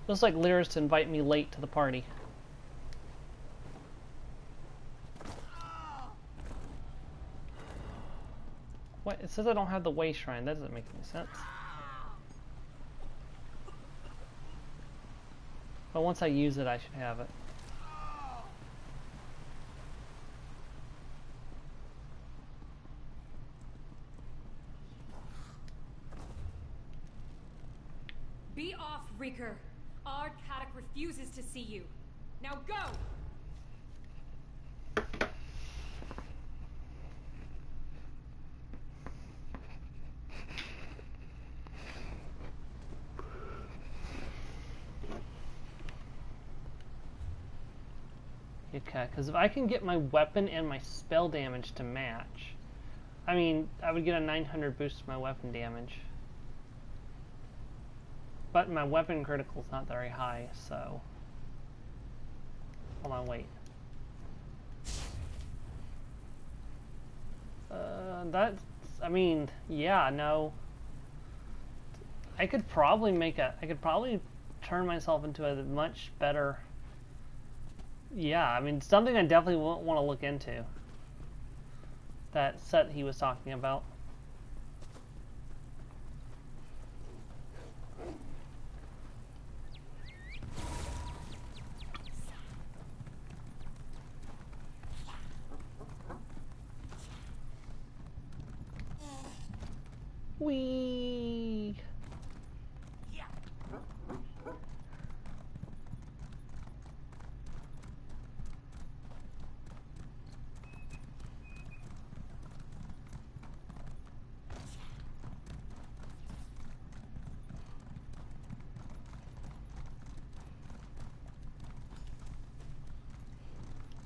Looks like Lyris to invite me late to the party. What? It says I don't have the way shrine. That doesn't make any sense. But once I use it, I should have it. Be off, Reeker. Ard Kaddock refuses to see you. Now go! Okay, because if I can get my weapon and my spell damage to match, I mean, I would get a 900 boost to my weapon damage. But my weapon critical is not very high, so... Hold on, wait. That's... I mean, yeah, no. I could probably turn myself into a much better... Yeah, I mean, something I definitely want to look into. That set he was talking about. Whee!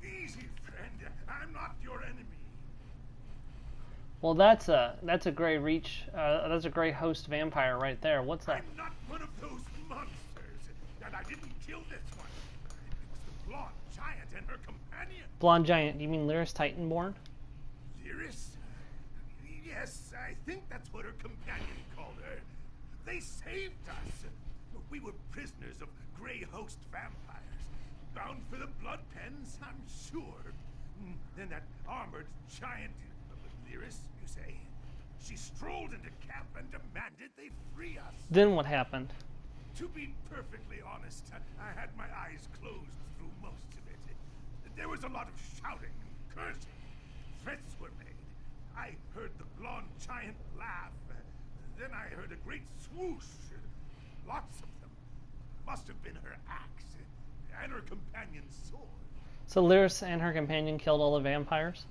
Easy, friend. I'm not your enemy. Well, that's a Grey Reach. That's a Grey Host vampire right there. What's that? I'm not one of those monsters, and I didn't kill this one. It was the blonde giant and her companion. Blonde giant? You mean Lyris Titanborn? Lyris? Yes, I think that's what her companion called her. They saved us. We were prisoners of Grey Host vampires, bound for the blood pens, I'm sure. Then that armored giant, Lyris, you say, she strolled into camp and demanded they free us. Then what happened? To be perfectly honest, I had my eyes closed through most of it. There was a lot of shouting and cursing. Threats were made. I heard the blonde giant laugh. Then I heard a great swoosh. Lots of them. Must have been her axe and her companion's sword. So Lyris and her companion killed all the vampires?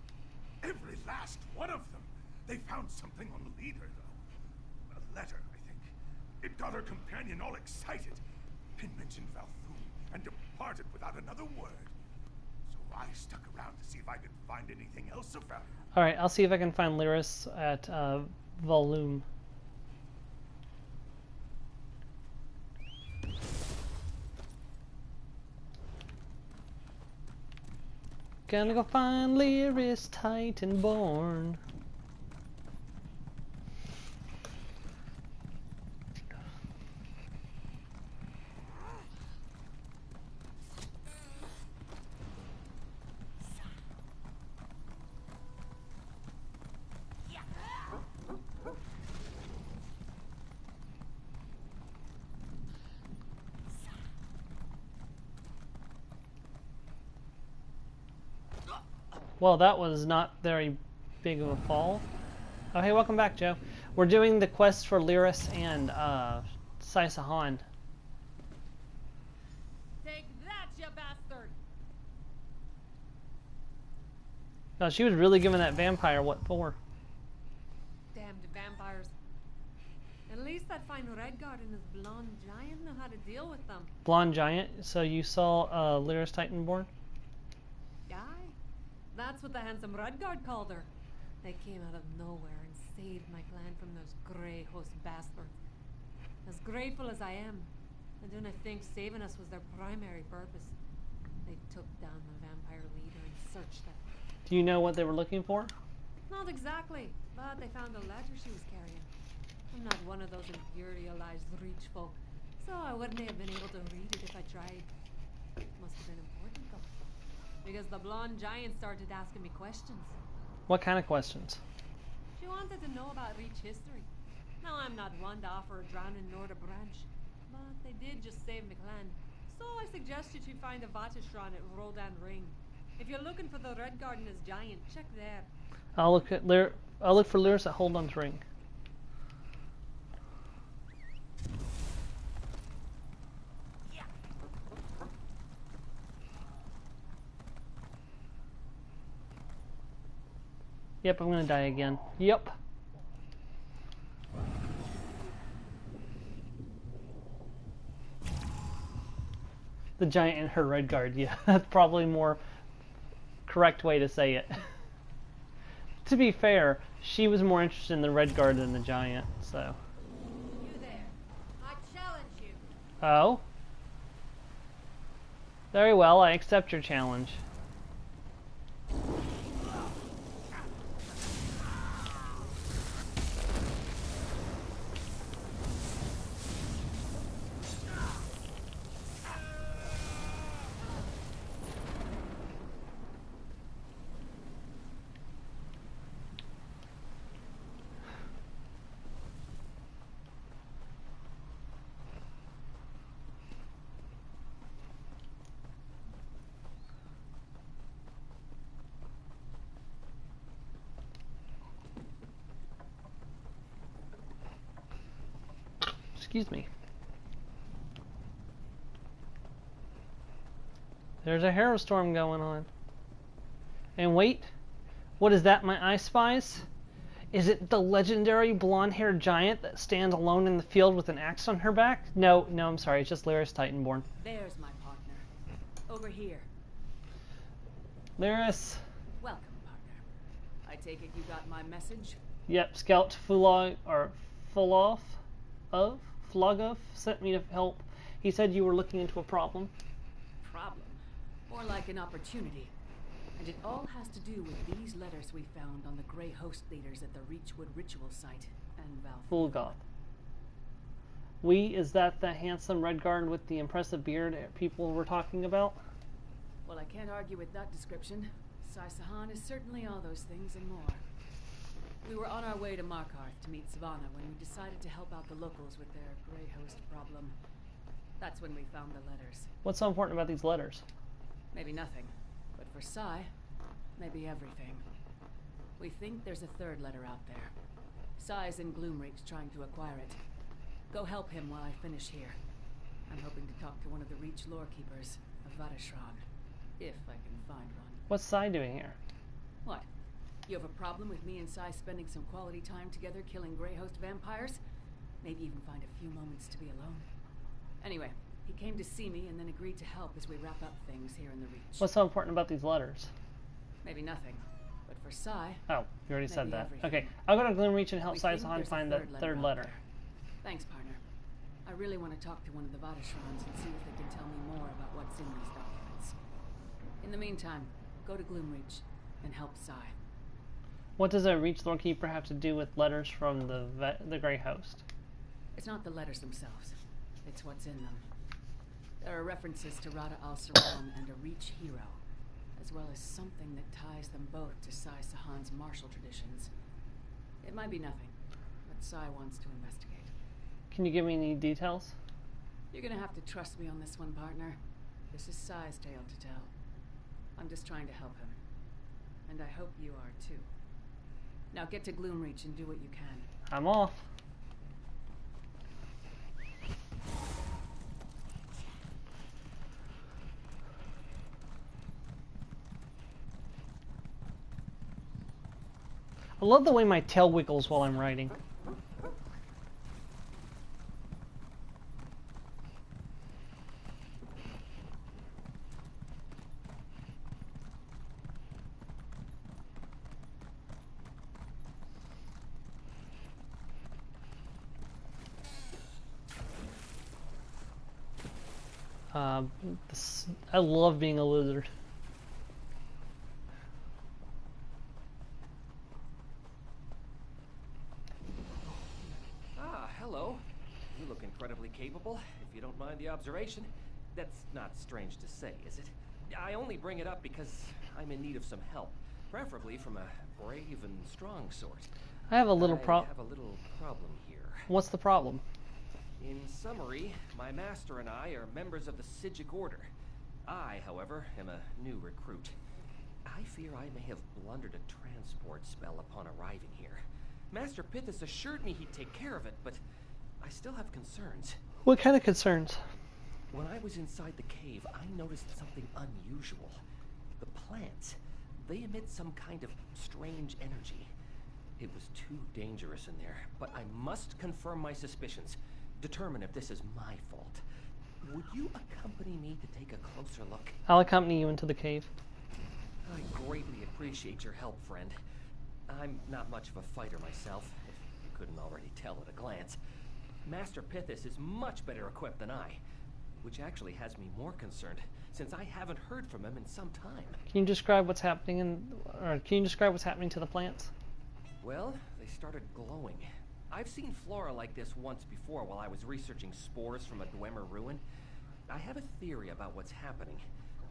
Every last one of them. They found something on the leader, though. A letter, I think. It got her companion all excited. It mentioned Valthoon and departed without another word. So I stuck around to see if I could find anything else of value. Alright, I'll see if I can find Lyris at Volume. Gonna go find Lyris Titanborn. Well, that was not very big of a fall. Oh, hey, welcome back, Joe. We're doing the quest for Lyris and Saisahan. Take that, you bastard! No, she was really giving that vampire what for. Damned vampires. At least that fine Redguard and his blonde giant know how to deal with them. Blonde giant. So you saw Lyris Titanborn? Aye. That's what the handsome Redguard called her. They came out of nowhere and saved my clan from those grey host bastards. As grateful as I am, I do not think saving us was their primary purpose. They took down the vampire leader and searched them. Do you know what they were looking for? Not exactly, but they found a letter she was carrying. I'm not one of those imperialized Reach folk, so I wouldn't have been able to read it if I tried. Must have been important though, because the blonde giant started asking me questions. What kind of questions? She wanted to know about Reach history. Now I'm not one to offer a drowning nor to branch, but they did just save my clan, so I suggested you find a Vatishran at Rodan Ring. If you're looking for the Redguard and his giant, check there. I'll look for Lyris at Holdon's Ring. Yep, I'm gonna die again. Yep. The giant and her Redguard, yeah. That's probably more correct way to say it. To be fair, she was more interested in the Redguard than the giant, so. You there. I challenge you. Oh? Very well, I accept your challenge. Excuse me. There's a hailstorm going on. And wait, what is that my eye spies? Is it the legendary blonde-haired giant that stands alone in the field with an axe on her back? No, I'm sorry, it's just Lyris Titanborn. There's my partner. Over here. Lyris. Welcome, partner. I take it you got my message? Yep, Scout Flogov sent me to help. He said you were looking into a problem. Problem? More like an opportunity. And it all has to do with these letters we found on the Grey Host leaders at the Reachwood ritual site and Fulgoth. Is that the handsome Redguard with the impressive beard people were talking about? Well, I can't argue with that description. Saisahan is certainly all those things and more. We were on our way to Markarth to meet Savannah when we decided to help out the locals with their Grey Host problem. That's when we found the letters. What's so important about these letters? Maybe nothing. But for Sai, maybe everything. We think there's a third letter out there. Sai's in Gloomreach trying to acquire it. Go help him while I finish here. I'm hoping to talk to one of the Reach lorekeepers, a Vatishran, if I can find one. What's Sai doing here? What? You have a problem with me and Sai spending some quality time together killing Grey Host vampires? Maybe even find a few moments to be alone? Anyway, he came to see me and then agreed to help as we wrap up things here in the Reach. What's so important about these letters? Maybe nothing. But for Sai... Oh, you already said that. Everything. Okay, I'll go to Gloomreach and help We Saisahan think find there's the a third out letter. there. Thanks, partner. I really want to talk to one of the Vatishrans and see if they can tell me more about what's in these documents. In the meantime, go to Gloomreach and help Sai. What does a Reach Lorekeeper have to do with letters from the Grey Host? It's not the letters themselves. It's what's in them. There are references to Rada al-Saran and a Reach hero, as well as something that ties them both to Saisahan's martial traditions. It might be nothing, but Sai wants to investigate. Can you give me any details? You're gonna have to trust me on this one, partner. This is Sai's tale to tell. I'm just trying to help him. And I hope you are too. Now get to Gloomreach and do what you can. I'm off. I love the way my tail wiggles while I'm writing. I love being a lizard. Ah, hello. You look incredibly capable, if you don't mind the observation. That's not strange to say, is it? I only bring it up because I'm in need of some help, preferably from a brave and strong sort. I have a little problem here. What's the problem? In summary, my master and I are members of the Psijic Order. I, however, am a new recruit. I fear I may have blundered a transport spell upon arriving here. Master Pithis assured me he'd take care of it, but I still have concerns. What kind of concerns? When I was inside the cave, I noticed something unusual. The plants, they emit some kind of strange energy. It was too dangerous in there, but I must confirm my suspicions. Determine if this is my fault. Would you accompany me to take a closer look? I'll accompany you into the cave. I greatly appreciate your help, friend. I'm not much of a fighter myself, if you couldn't already tell at a glance. Master Pithis is much better equipped than I, which actually has me more concerned, since I haven't heard from him in some time. Can you describe what's happening to the plants? Well, they started glowing. I've seen flora like this once before while I was researching spores from a Dwemer ruin. I have a theory about what's happening,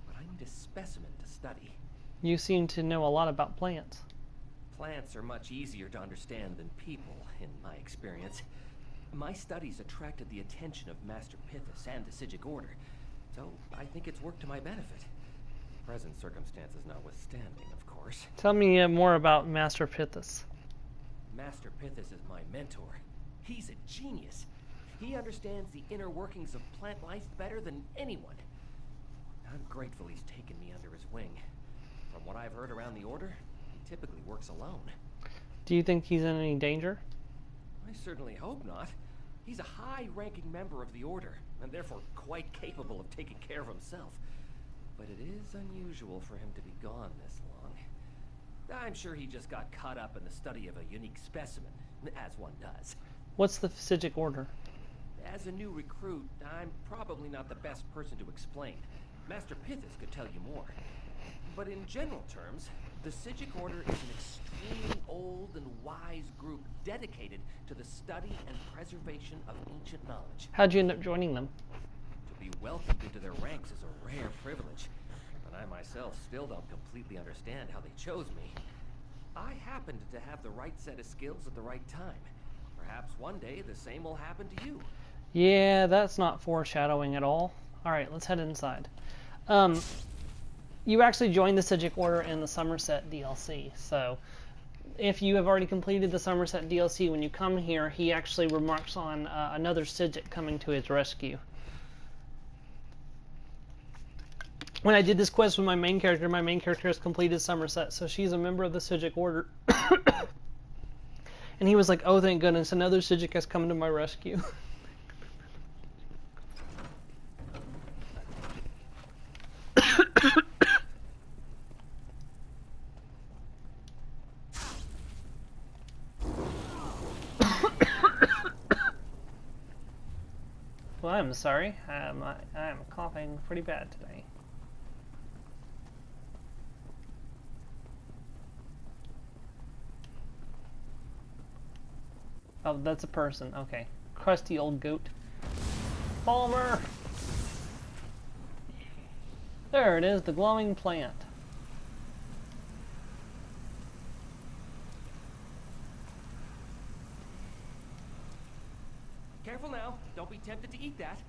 but I need a specimen to study. You seem to know a lot about plants. Plants are much easier to understand than people, in my experience. My studies attracted the attention of Master Pithis and the Psijic Order, so I think it's worked to my benefit. Present circumstances notwithstanding, of course. Tell me more about Master Pithis. Master Pithis is my mentor. He's a genius. He understands the inner workings of plant life better than anyone. I'm grateful he's taken me under his wing. From what I've heard around the Order, he typically works alone. Do you think he's in any danger? I certainly hope not. He's a high-ranking member of the Order, and therefore quite capable of taking care of himself. But it is unusual for him to be gone this long. I'm sure he just got caught up in the study of a unique specimen, as one does. What's the Psijic Order? As a new recruit, I'm probably not the best person to explain. Master Pithis could tell you more. But in general terms, the Psijic Order is an extremely old and wise group dedicated to the study and preservation of ancient knowledge. How'd you end up joining them? To be welcomed into their ranks is a rare privilege. I myself still don't completely understand how they chose me. I happened to have the right set of skills at the right time. Perhaps one day the same will happen to you. Yeah, that's not foreshadowing at all. Alright, let's head inside. You actually joined the Psijic Order in the Somerset DLC, so if you have already completed the Somerset DLC, when you come here, he actually remarks on another Psijic coming to his rescue. When I did this quest with my main character has completed Somerset, so she's a member of the Psijic Order. And he was like, oh, thank goodness, another Psijic has come to my rescue. Well, I'm sorry. I'm coughing pretty bad today. Oh, that's a person. Okay. Crusty old goat. Palmer! There it is, the glowing plant. Careful now. Don't be tempted to eat that.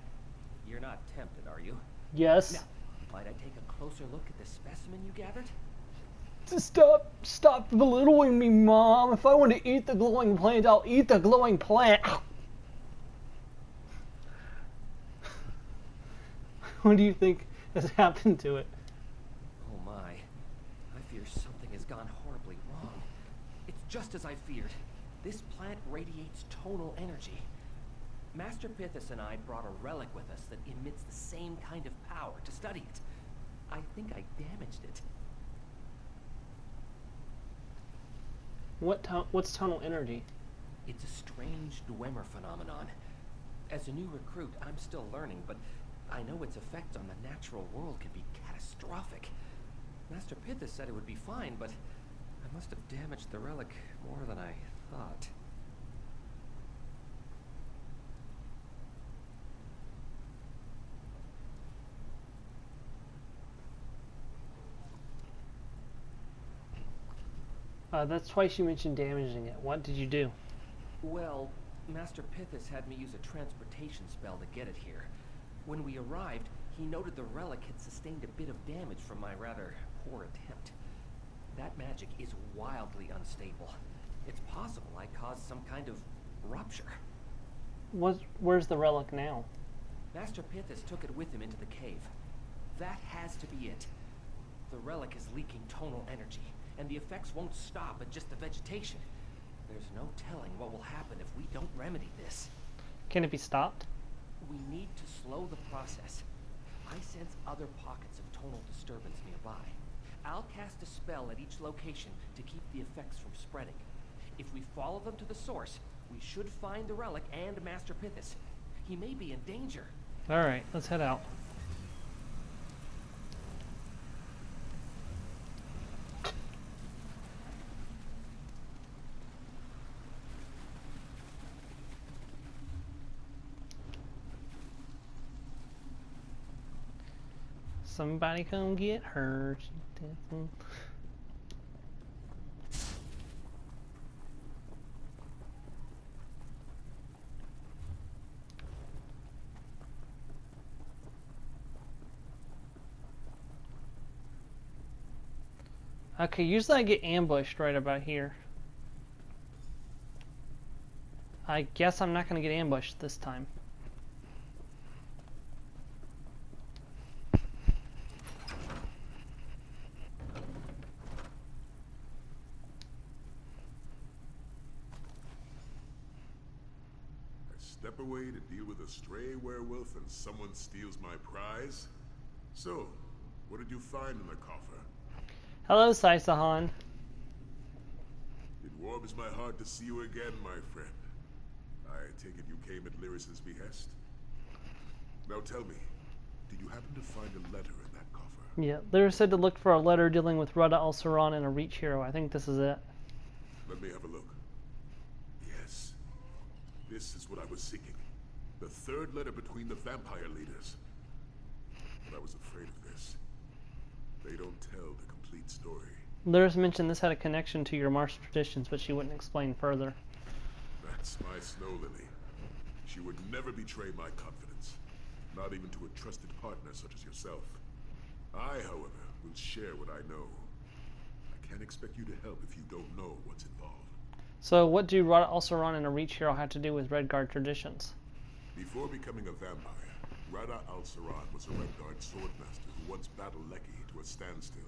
You're not tempted, are you? Yes. Now, might I take a closer look at the specimen you gathered? Stop belittling me, Mom. If I want to eat the glowing plant, I'll eat the glowing plant. What do you think has happened to it? Oh my. I fear something has gone horribly wrong. It's just as I feared. This plant radiates tonal energy. Master Pithis and I brought a relic with us that emits the same kind of power to study it. I think I damaged it. What's tonal energy? It's a strange Dwemer phenomenon. As a new recruit, I'm still learning, but I know its effects on the natural world can be catastrophic. Master Pithis said it would be fine, but I must have damaged the relic more than I thought. That's twice you mentioned damaging it. What did you do? Well, Master Pithis had me use a transportation spell to get it here. When we arrived, he noted the relic had sustained a bit of damage from my rather poor attempt. That magic is wildly unstable. It's possible I caused some kind of rupture. Where's the relic now? Master Pithis took it with him into the cave. That has to be it. The relic is leaking tonal energy, and the effects won't stop at just the vegetation. There's no telling what will happen if we don't remedy this. Can it be stopped? We need to slow the process. I sense other pockets of tonal disturbance nearby. I'll cast a spell at each location to keep the effects from spreading. If we follow them to the source, we should find the relic and Master Pithis. He may be in danger. Alright, let's head out. Somebody come get her. Okay, usually I get ambushed right about here. I guess I'm not going to get ambushed this time. Step away to deal with a stray werewolf and someone steals my prize? So, what did you find in the coffer? Hello, Saisahan. It warms my heart to see you again, my friend. I take it you came at Lyris's behest? Now tell me, did you happen to find a letter in that coffer? Yeah, Lyris said to look for a letter dealing with Rada al-Saran and a Reach hero. I think this is it. Let me have a look. Yes. This is what I was seeking. The third letter between the vampire leaders. But I was afraid of this. They don't tell the complete story. Lyris mentioned this had a connection to your martial traditions, but she wouldn't explain further. That's my snow lily. She would never betray my confidence. Not even to a trusted partner such as yourself. I, however, will share what I know. I can't expect you to help if you don't know what's involved. So what do Rada al-Saran and a Reach hero have to do with Redguard traditions? Before becoming a vampire, Rada al-Saran was a Redguard swordmaster who once battled Lecky to a standstill.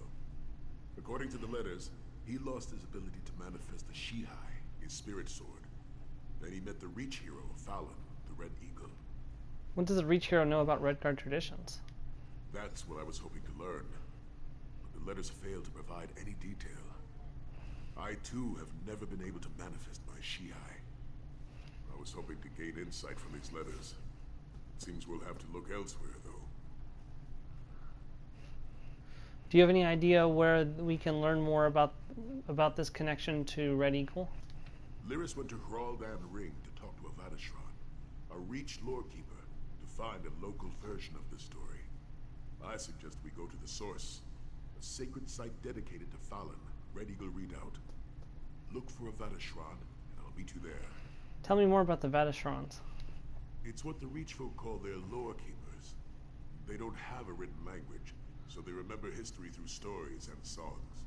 According to the letters, he lost his ability to manifest the Shihai, his spirit sword. Then he met the Reach hero, Fallon, the Red Eagle. What does the Reach hero know about Redguard traditions? That's what I was hoping to learn. But the letters failed to provide any detail. I, too, have never been able to manifest my Shihai. I was hoping to gain insight from these letters. Seems we'll have to look elsewhere, though. Do you have any idea where we can learn more about this connection to Red Eagle? Lyris went to Hraldan Ring to talk to Avadashran, a Reach lorekeeper, to find a local version of the story. I suggest we go to the source, a sacred site dedicated to Fallon, Red Eagle Redoubt. Look for Avadashran, and I'll meet you there. Tell me more about the Vadashrans. It's what the Reach folk call their lore keepers. They don't have a written language, so they remember history through stories and songs.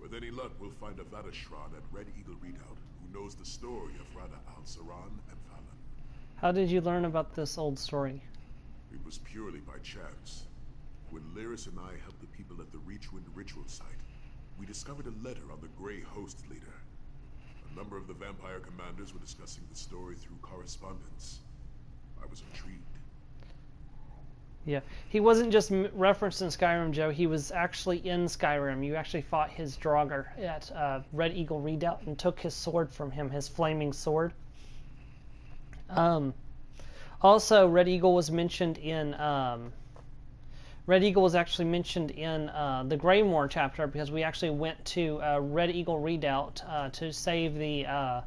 With any luck, we'll find a Vadashran at Red Eagle Redoubt who knows the story of Rada al-Saran and Fallon. How did you learn about this old story? It was purely by chance. When Lyris and I helped the people at the Reachwind ritual site, we discovered a letter on the Grey Host leader. A number of the vampire commanders were discussing the story through correspondence. I was intrigued. Yeah, he wasn't just referenced in Skyrim, Joe. He was actually in Skyrim. You actually fought his Draugr at Red Eagle Redoubt and took his sword from him, his flaming sword. Also, Red Eagle was mentioned in Red Eagle was actually mentioned in the Greymoor chapter, because we actually went to Red Eagle Redoubt to save the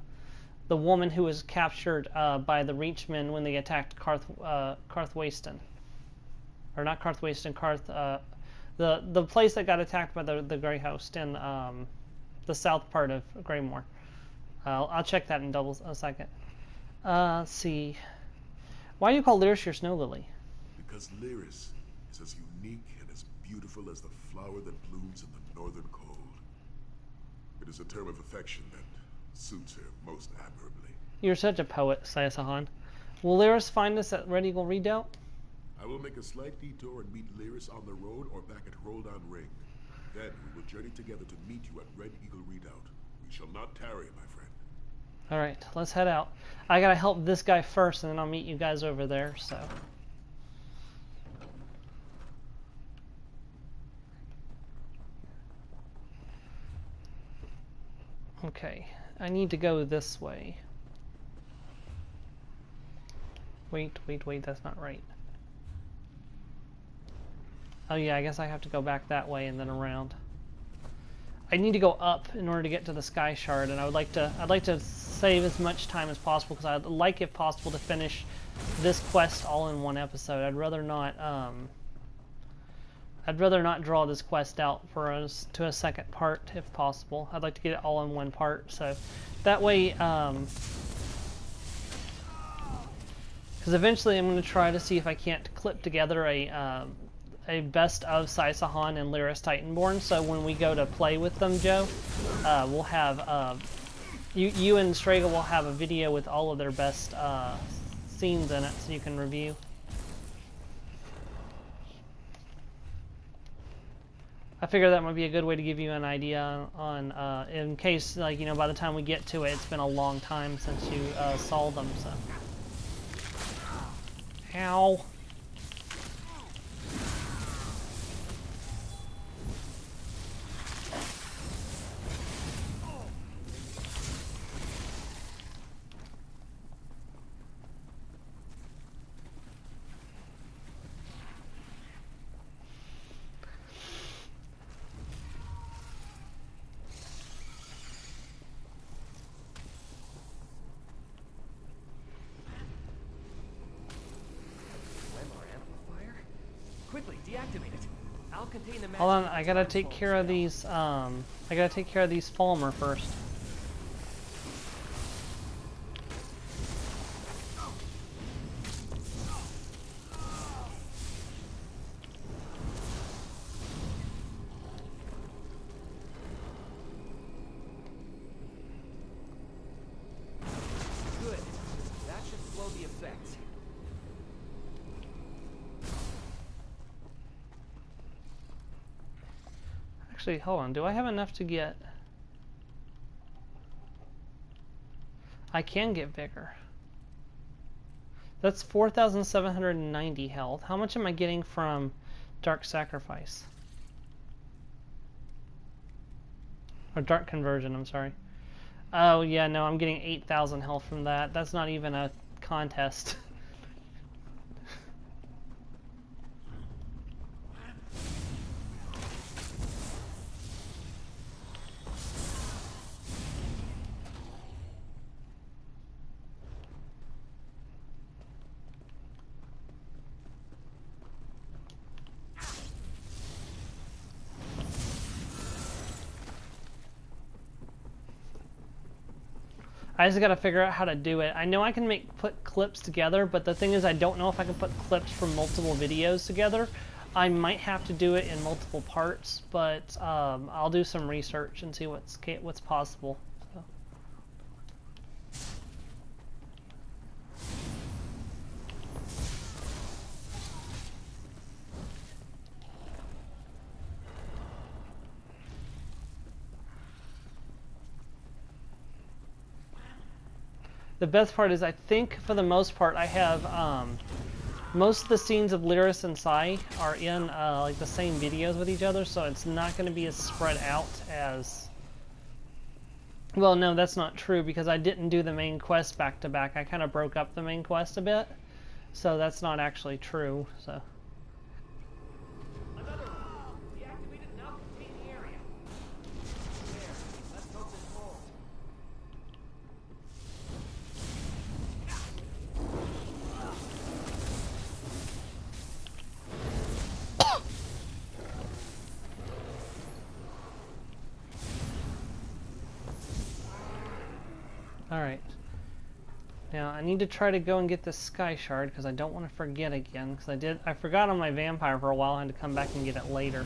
woman who was captured by the Reachmen when they attacked Karthwasten. Or not Karthwasten, the place that got attacked by the Grey Host in the south part of Greymoor. I'll check that in a second. Let's see. Why do you call Lyris your snow lily? Because Lyris is as unique and as beautiful as the flower that blooms in the northern cold. It is a term of affection that suits her most admirably. You're such a poet, Sayasahan. Will Lyris find us at Red Eagle Redoubt? I will make a slight detour and meet Lyris on the road or back at Roldan Ring. Then we will journey together to meet you at Red Eagle Redoubt. We shall not tarry, my friend. Alright, let's head out. I gotta help this guy first, and then I'll meet you guys over there, so... Okay, I need to go this way. Wait, that's not right. Oh yeah, I guess I have to go back that way and then around. I need to go up in order to get to the Sky Shard, and I'd like to save as much time as possible, because I'd like, if possible, to finish this quest all in one episode. I'd rather not draw this quest out for us to a second part, if possible. I'd like to get it all in one part, so that way, because eventually I'm going to try to see if I can't clip together a best of Sayasahan and Lyris Titanborn, so when we go to play with them, Joe, we'll have you and Strega will have a video with all of their best scenes in it, so you can review. I figure that might be a good way to give you an idea on, in case, like, you know, by the time we get to it, it's been a long time since you saw them, so. Ow. Quickly, deactivate it. I'll contain the magic. Hold on, I gotta take care of these, Falmer first. Good. That should slow the effects. Actually, hold on. Do I have enough to get... I can get Vigor. That's 4,790 health. How much am I getting from Dark Sacrifice? Or Dark Conversion, I'm sorry. Oh, yeah, no, I'm getting 8,000 health from that. That's not even a contest. I just gotta figure out how to do it. I know I can put clips together, but the thing is I don't know if I can put clips from multiple videos together. I might have to do it in multiple parts, but I'll do some research and see what's possible. So. The best part is, I think for the most part, I have most of the scenes of Lyris and Sai are in like the same videos with each other, so it's not going to be as spread out as. Well, no, that's not true because I didn't do the main quest back to back. I kind of broke up the main quest a bit, so that's not actually true. So. Alright. Now, I need to try to go and get this Sky Shard, because I don't want to forget again, because I forgot on my vampire for a while, I had to come back and get it later.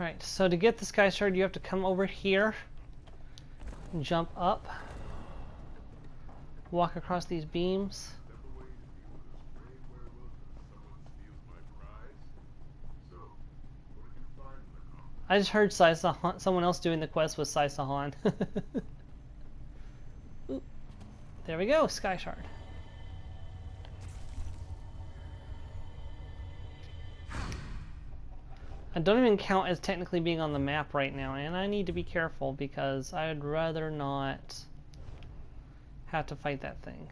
Alright, so to get the Sky Shard, you have to come over here, jump up, walk across these beams. I just heard someone else doing the quest with Sai Sahan. There we go, Sky Shard. I don't even count as technically being on the map right now, and I need to be careful because I'd rather not have to fight that thing.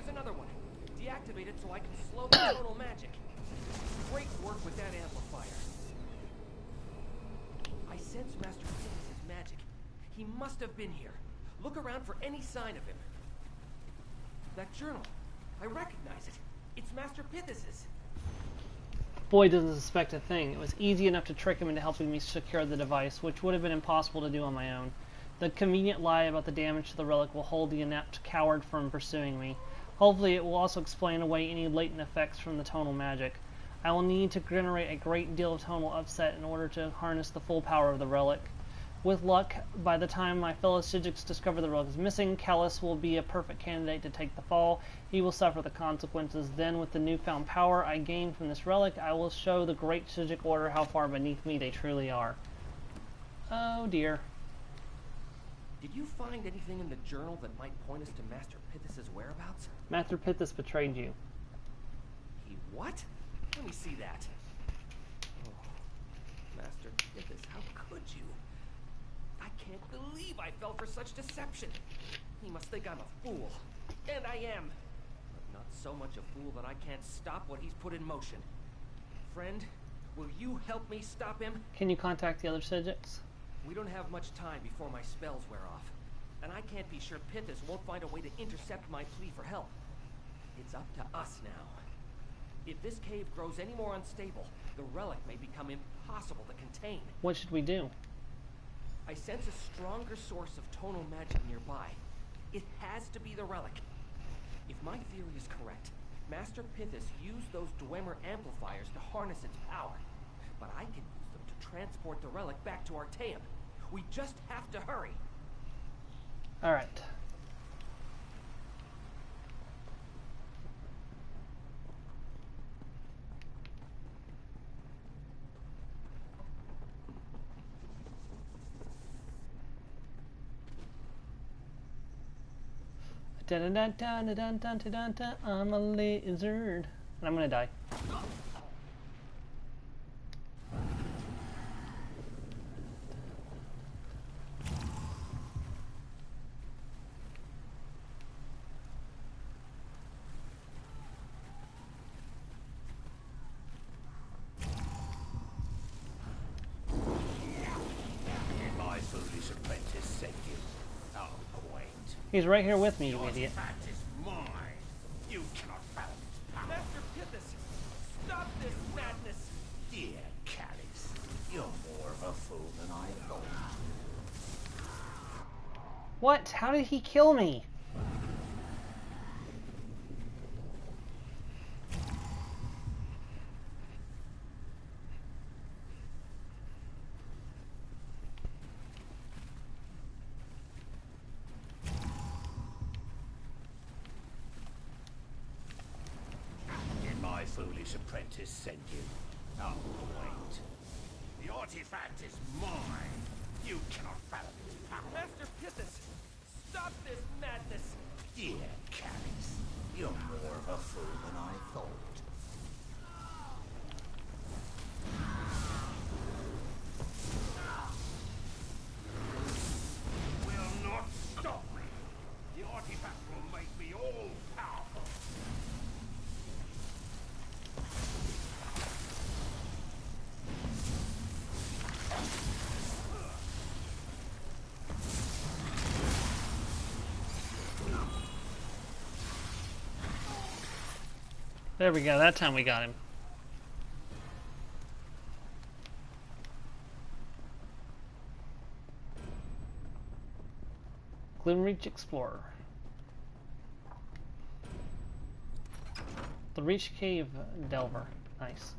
Another one. Deactivate it so I can slow the tonal magic. Great work with that amplifier. I sense Master Pithis' magic. He must have been here. Look around for any sign of him. That journal. I recognize it. It's Master Pithis'. Boy doesn't suspect a thing. It was easy enough to trick him into helping me secure the device, which would have been impossible to do on my own. The convenient lie about the damage to the relic will hold the inept coward from pursuing me. Hopefully it will also explain away any latent effects from the tonal magic. I will need to generate a great deal of tonal upset in order to harness the full power of the relic. With luck, by the time my fellow Psijics discover the relic is missing, Callus will be a perfect candidate to take the fall. He will suffer the consequences. Then, with the newfound power I gain from this relic, I will show the great Psijic Order how far beneath me they truly are. Oh dear. Did you find anything in the journal that might point us to Master Pithis' whereabouts? Master Pithis betrayed you. He what? Let me see that. Oh, Master Pithis, how could you? I can't believe I fell for such deception. He must think I'm a fool. And I am. But not so much a fool that I can't stop what he's put in motion. Friend, will you help me stop him? Can you contact the other Psijics? We don't have much time before my spells wear off. And I can't be sure Pithis won't find a way to intercept my plea for help. It's up to us now. If this cave grows any more unstable, the relic may become impossible to contain. What should we do? I sense a stronger source of tonal magic nearby. It has to be the relic. If my theory is correct, Master Pithis used those Dwemer amplifiers to harness its power. But I can use them to transport the relic back to Artaeum. We just have to hurry. Alright. Dun dun dun dun dun dun dun dun. I'm a lizard, and I'm gonna die. My foolish apprentice sent you. How quaint. He's right here with me, you Your idiot. fact is mine. You cannot fathom its power. Master Pithis, stop this madness! Dear Callus, you're more of a fool than I thought. What? How did he kill me? Did my foolish apprentice send you? How quaint. The artifact is mine. You cannot fathom its power. Master Pithis, stop this madness! Dear Callus, you're more of a fool than I thought. Will not stop me. The artifact will make me all powerful. There we go. That time we got him. Gloomreach Explorer. The Reach Cave Delver. Nice.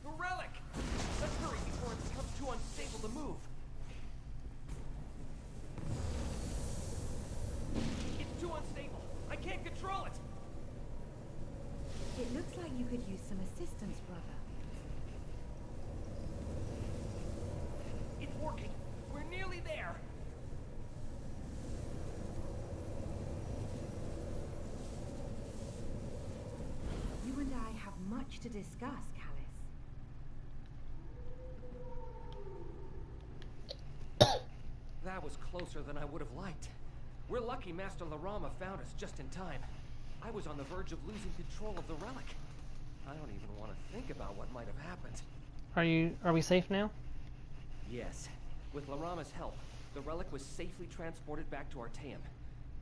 The relic! Let's hurry before it becomes too unstable to move. It's too unstable. I can't control it. It looks like you could use some assistance, brother. It's working. We're nearly there. You and I have much to discuss, Callus. That was closer than I would have liked. We're lucky Master Larama found us just in time. I was on the verge of losing control of the relic. I don't even want to think about what might have happened. Are we safe now? Yes. With Larama's help, the relic was safely transported back to Artaeum.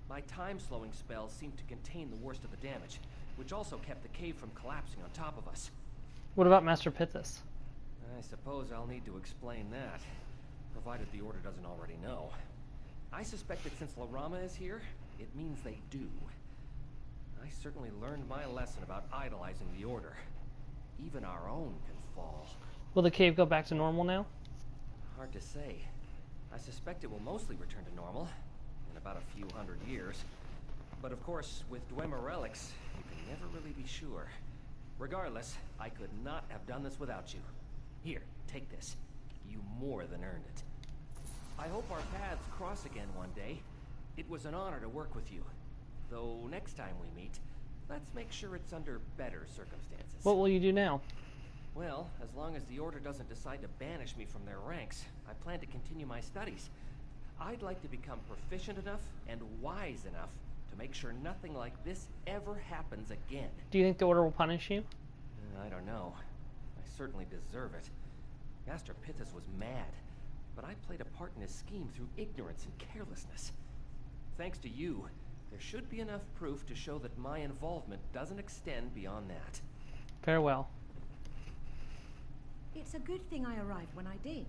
My time-slowing spells seemed to contain the worst of the damage, which also kept the cave from collapsing on top of us. What about Master Pithis? I suppose I'll need to explain that, provided the Order doesn't already know. I suspect that since Larama is here, it means they do. I certainly learned my lesson about idolizing the Order. even our own can fall. Will the cave go back to normal now? Hard to say. I suspect it will mostly return to normal in about a few hundred years. But of course, with Dwemer relics, you can never really be sure. Regardless, I could not have done this without you. Here, take this. You more than earned it. I hope our paths cross again one day. It was an honor to work with you. Though next time we meet, let's make sure it's under better circumstances. What will you do now? Well, as long as the Order doesn't decide to banish me from their ranks, I plan to continue my studies. I'd like to become proficient enough and wise enough to make sure nothing like this ever happens again. Do you think the Order will punish you? I don't know. I certainly deserve it. Master Pithis was mad, but I played a part in his scheme through ignorance and carelessness. Thanks to you, there should be enough proof to show that my involvement doesn't extend beyond that. Farewell. It's a good thing I arrived when I did.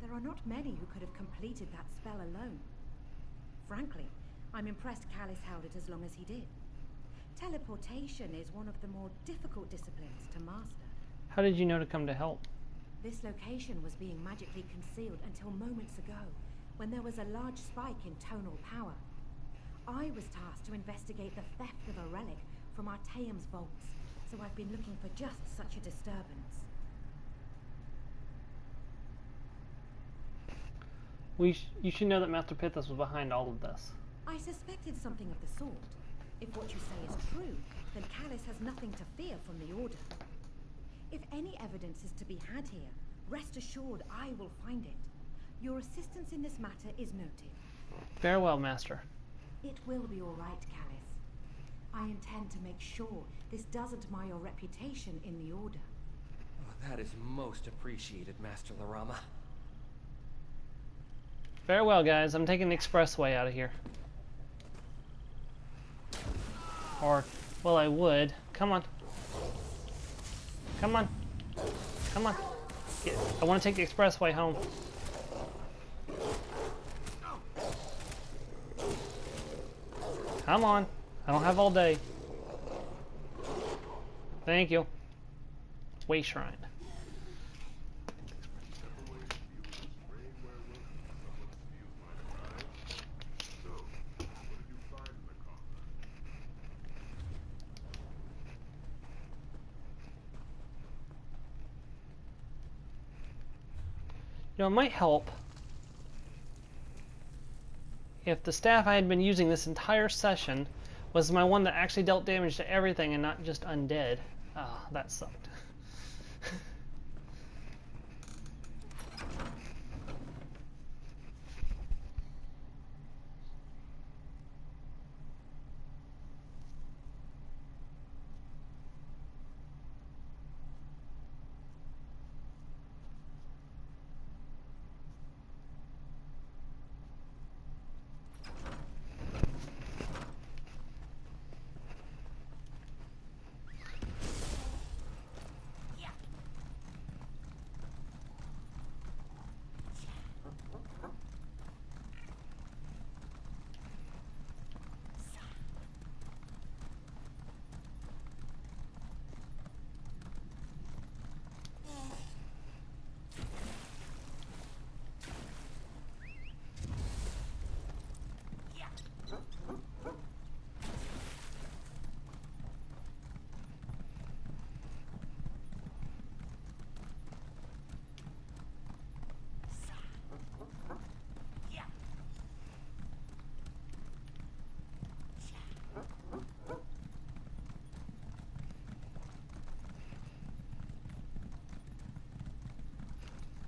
There are not many who could have completed that spell alone. Frankly, I'm impressed Callis held it as long as he did. Teleportation is one of the more difficult disciplines to master. How did you know to come to help? This location was being magically concealed until moments ago, when there was a large spike in tonal power. I was tasked to investigate the theft of a relic from Artaeum's vaults, so I've been looking for just such a disturbance. You should know that Master Pithis was behind all of this. I suspected something of the sort. If what you say is true, then Callis has nothing to fear from the Order. If any evidence is to be had here, rest assured I will find it. Your assistance in this matter is noted. Farewell, Master. It will be all right, Callis. I intend to make sure this doesn't mar your reputation in the Order. Oh, that is most appreciated, Master Larama. Farewell, guys. I'm taking the expressway out of here. Or, well, I would. Come on. Come on. Come on. I want to take the expressway home. Come on. I don't have all day. Thank you. Way Shrine. You know, it might help if the staff I had been using this entire session was my one that actually dealt damage to everything and not just undead. Ah, that sucked.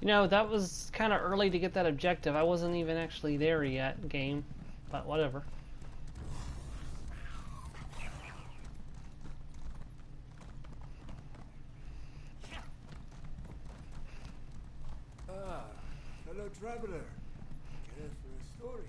You know, that was kind of early to get that objective. I wasn't even actually there yet, game. But whatever. Ah, fellow traveler. Care for a story?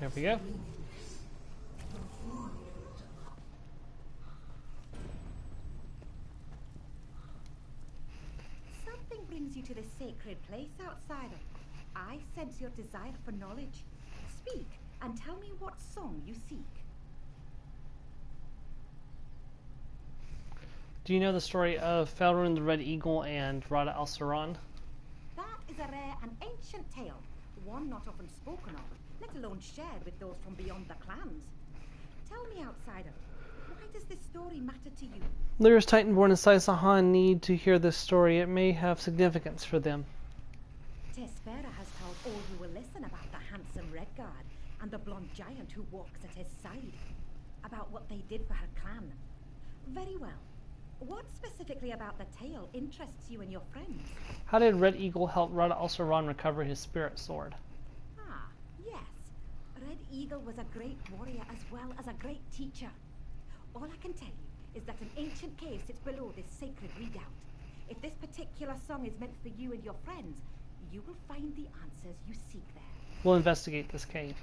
There we go. Something brings you to this sacred place, outsider. I sense your desire for knowledge. Speak, and tell me what song you seek. Do you know the story of Felrin the Red Eagle and Rada al-Saran? That is a rare and ancient tale, one not often spoken of, let alone shared with those from beyond the clans. Tell me, outsider, why does this story matter to you? Lyra's Titanborn and Saisahan need to hear this story. It may have significance for them. Tespera has told all who will listen about the handsome Redguard and the blonde giant who walks at his side, about what they did for her clan. Very well. What specifically about the tale interests you and your friends? How did Red Eagle help Rada al-Saran recover his spirit sword? Ah, yes. Red Eagle was a great warrior as well as a great teacher. All I can tell you is that an ancient cave sits below this sacred redoubt. If this particular song is meant for you and your friends, you will find the answers you seek there. We'll investigate this cave.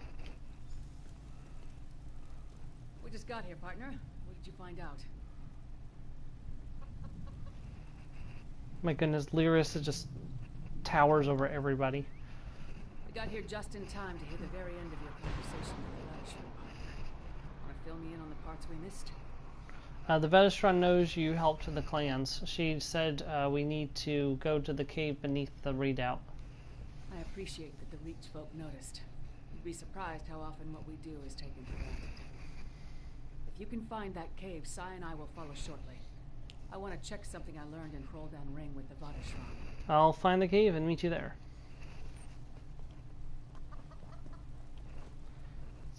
We just got here, partner. What did you find out? My goodness, Lyris just towers over everybody. We got here just in time to hear the very end of your conversation with the Latishman. Want to fill me in on the parts we missed? The Vedistron knows you helped the clans. She said we need to go to the cave beneath the redoubt. I appreciate that the Reach folk noticed. You'd be surprised how often what we do is taken for granted. If you can find that cave, Sai and I will follow shortly. I want to check something I learned in Hroldan Ring with the Vadashran. I'll find the cave and meet you there.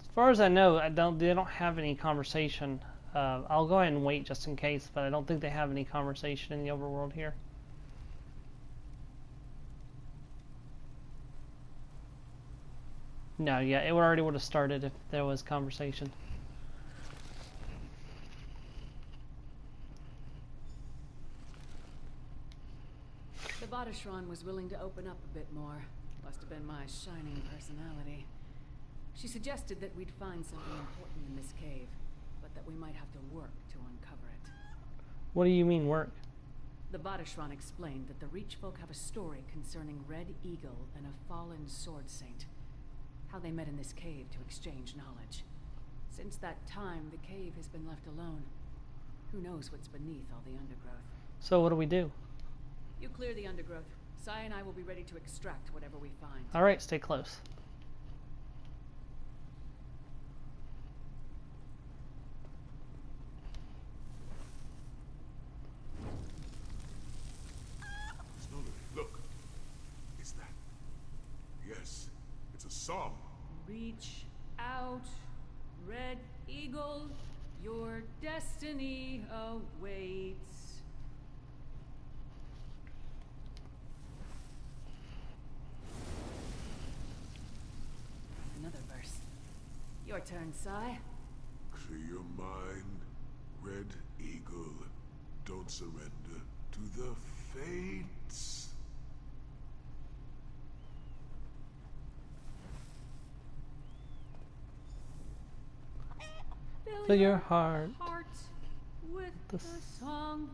As far as I know, they don't have any conversation. I'll go ahead and wait just in case, but I don't think they have any conversation in the overworld here. No, yeah, it already would have started if there was conversation. The Vadashran was willing to open up a bit more. Must have been my shining personality. She suggested that we'd find something important in this cave, but that we might have to work to uncover it. What do you mean, work? The Vadashran explained that the Reach folk have a story concerning Red Eagle and a fallen sword saint. How they met in this cave to exchange knowledge. Since that time, the cave has been left alone. Who knows what's beneath all the undergrowth? So what do we do? You clear the undergrowth. Sai and I will be ready to extract whatever we find. Alright, stay close. Look. Is that? Yes, it's a song. Reach out, Red Eagle. Your destiny awaits. Another verse. Your turn, Sai. Clear your mind, Red Eagle. Don't surrender to the fates. Fill your heart with the song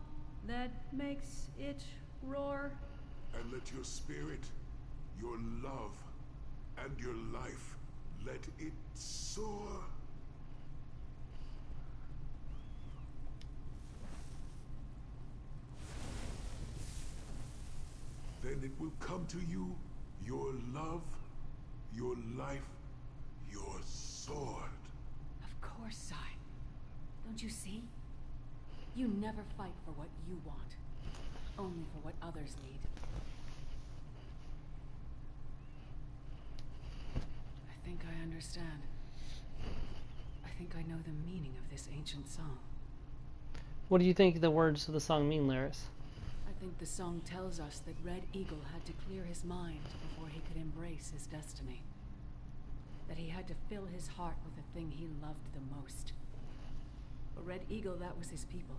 that makes it roar. And let your spirit, your love, and your life, let it soar. Then it will come to you, your love, your life, your sword. Of course, Sai. Don't you see? You never fight for what you want, only for what others need. I think I understand. I think I know the meaning of this ancient song. What do you think the words of the song mean, Lyris? I think the song tells us that Red Eagle had to clear his mind before he could embrace his destiny. That he had to fill his heart with the thing he loved the most. For Red Eagle, that was his people.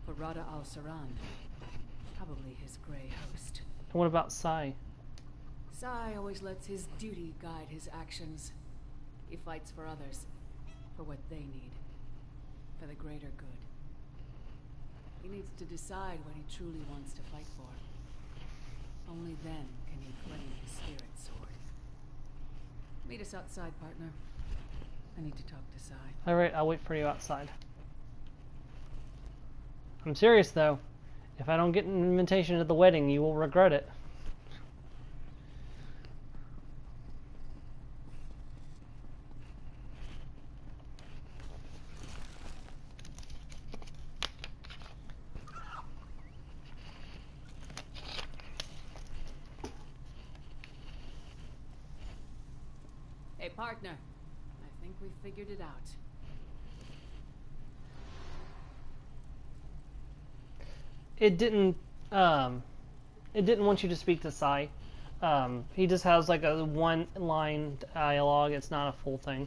For Rada al-Saran, probably his grey host. And what about Sai? Sai always lets his duty guide his actions. He fights for others, for what they need, for the greater good. He needs to decide what he truly wants to fight for. Only then can he claim his spirit sword. Meet us outside, partner. I need to talk to Sai. Alright, I'll wait for you outside. I'm serious though. If I don't get an invitation to the wedding, you will regret it. Hey, partner. I think we figured it out. It didn't want you to speak to Sai. He just has like a one-line dialogue. It's not a full thing.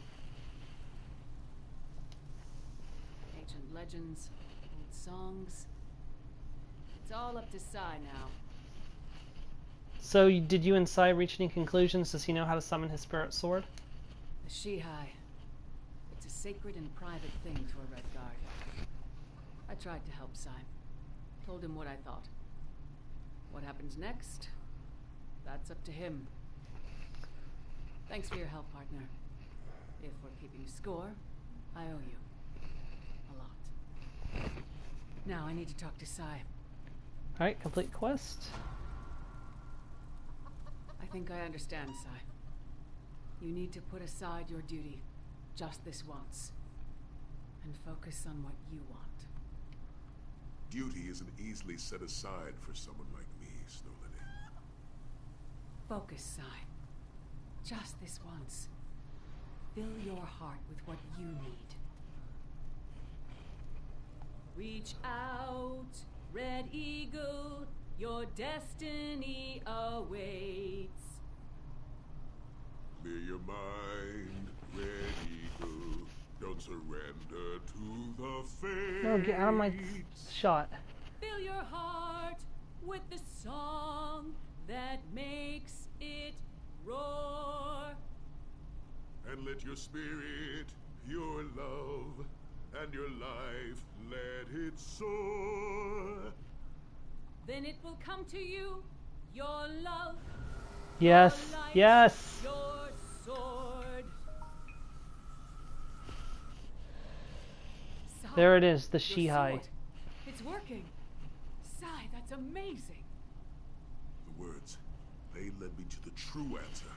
Ancient legends, old songs. It's all up to Sai now. So, did you and Sai reach any conclusions? Does he know how to summon his spirit sword? The Shihai. It's a sacred and private thing to a Red Guard. I tried to help Sai. Told him what I thought. What happens next? That's up to him. Thanks for your help, partner. If we're keeping score, I owe you. A lot. Now I need to talk to Sai. Alright, complete quest. I think I understand, Sai. You need to put aside your duty, just this once, and focus on what you want. Duty isn't easily set aside for someone like me, Snow Lily. Focus, Sai. Just this once. Fill your heart with what you need. Reach out, Red Eagle. Your destiny awaits. Clear your mind, Red Eagle. Don't surrender to the fate. No, get out of my shot. Fill your heart with the song that makes it roar. And let your spirit, your love, and your life, let it soar. Then it will come to you, your love. Yes, your light, yes. Your sword. Sai, There it is, the your Shihai. sword. It's working. Sai, that's amazing. The words, they led me to the true answer.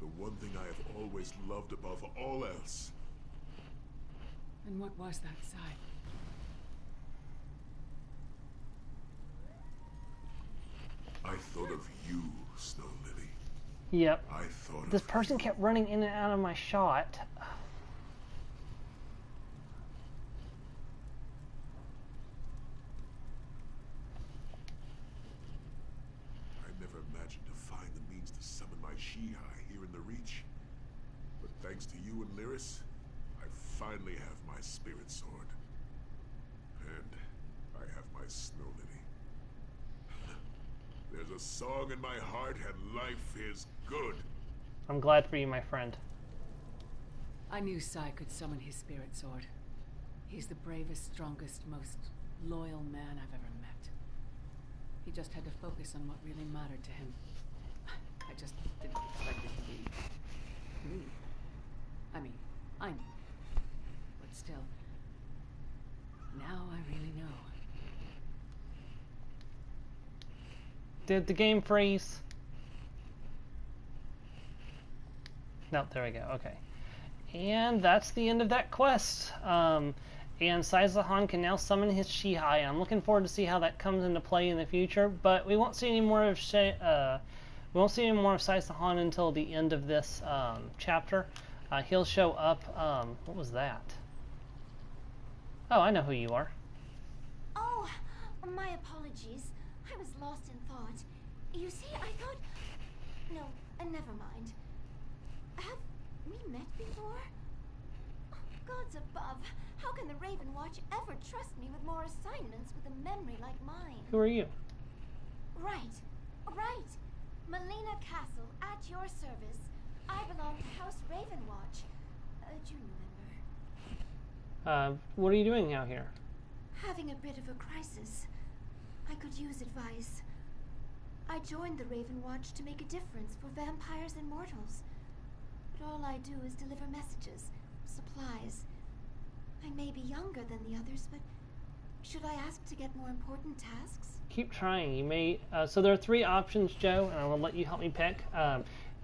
The one thing I have always loved above all else. And what was that, Sai? I thought of you, Snow Lily. Yep. I thought This of person kept running in and out of my shot. I never imagined to find the means to summon my Shihai here in the Reach. But thanks to you and Lyris, I finally have my spirit sword. And I have my Snow Lily. There's a song in my heart and life is good. I'm glad for you, my friend. I knew Sai could summon his spirit sword. He's the bravest, strongest, most loyal man I've ever met. He just had to focus on what really mattered to him. I just didn't expect it to be me. I mean, I knew. But still, now I really know. Did the game freeze? No, there we go. Okay. And that's the end of that quest. And Sai Zahan can now summon his Shihai. I'm looking forward to see how that comes into play in the future. But we won't see any more of Sai Zahan until the end of this chapter. He'll show up. What was that? Oh, I know who you are. Oh, my apologies. I was lost in thought. You see, I thought... No, never mind. Have we met before? Oh, gods above, how can the Raven Watch ever trust me with more assignments with a memory like mine? Who are you? Right. Melina Castle, at your service. I belong to House Raven Watch. a junior member. What are you doing out here? Having a bit of a crisis. I could use advice. I joined the Raven Watch to make a difference for vampires and mortals. But all I do is deliver messages, supplies. I may be younger than the others, but should I ask to get more important tasks? Keep trying. You may. So there are 3 options, Joe, and I will let you help me pick.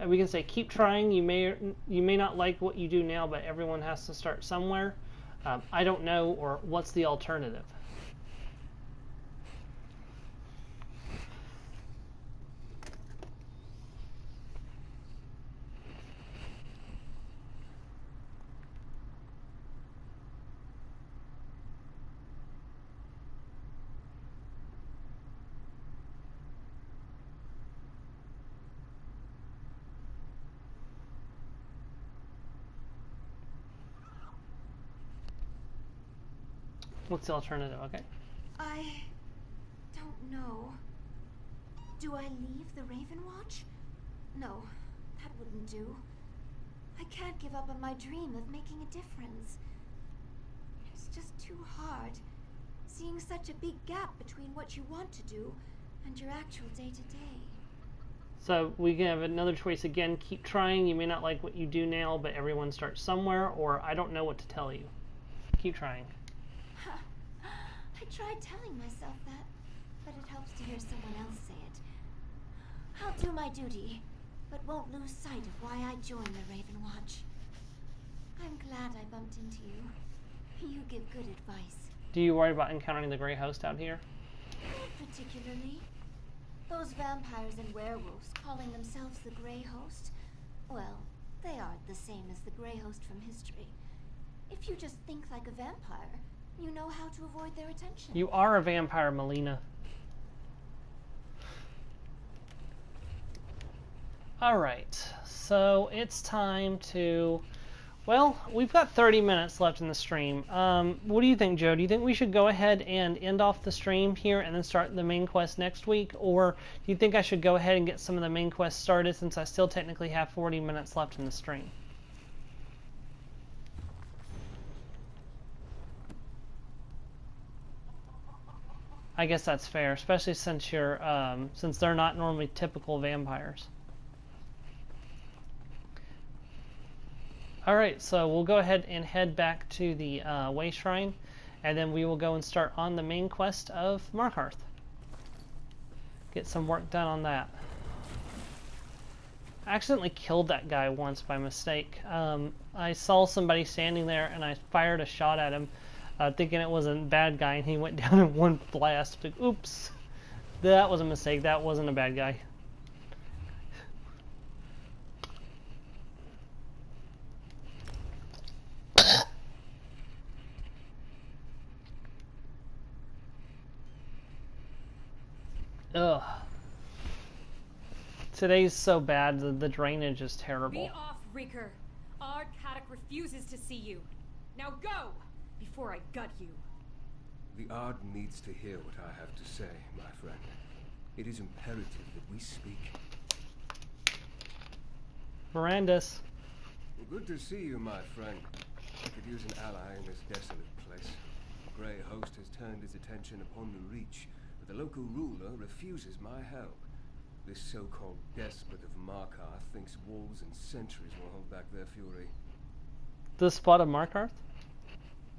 We can say keep trying. You may not like what you do now, but everyone has to start somewhere. I don't know, or what's the alternative? What's the alternative? Okay. I don't know. Do I leave the Raven Watch? No, that wouldn't do. I can't give up on my dream of making a difference. It's just too hard, seeing such a big gap between what you want to do and your actual day-to-day. So we can have another choice again. Keep trying. You may not like what you do now, but everyone starts somewhere. Or I don't know what to tell you. Keep trying. I tried telling myself that, but it helps to hear someone else say it. I'll do my duty, but won't lose sight of why I joined the Raven Watch. I'm glad I bumped into you. You give good advice. Do you worry about encountering the Grey Host out here? Not particularly. Those vampires and werewolves calling themselves the Grey Host, well, they aren't the same as the Grey Host from history. If you just think like a vampire, you know how to avoid their attention. You are a vampire, Melina. Alright, so it's time to... Well, we've got 30 minutes left in the stream. What do you think, Joe? Do you think we should go ahead and end off the stream here and then start the main quest next week? Or do you think I should go ahead and get some of the main quests started since I still technically have 40 minutes left in the stream? I guess that's fair, especially since you're since they're not normally typical vampires. All right, so we'll go ahead and head back to the Way Shrine, and then we will go and start on the main quest of Markarth. Get some work done on that. I accidentally killed that guy once by mistake. I saw somebody standing there, and I fired a shot at him. Thinking it was a bad guy, and he went down in one blast. Like, oops, that was a mistake. That wasn't a bad guy. Ugh. Today's so bad. The drainage is terrible. Be off, Reeker. Ard Kaddock refuses to see you. Now go! Before I gut you. The Ard needs to hear what I have to say, my friend. It is imperative that we speak. Mirandus. Well, good to see you, my friend. I could use an ally in this desolate place. The Grey Host has turned his attention upon the Reach, but the local ruler refuses my help. This so-called despot of Markarth thinks walls and sentries will hold back their fury. The spot of Markarth?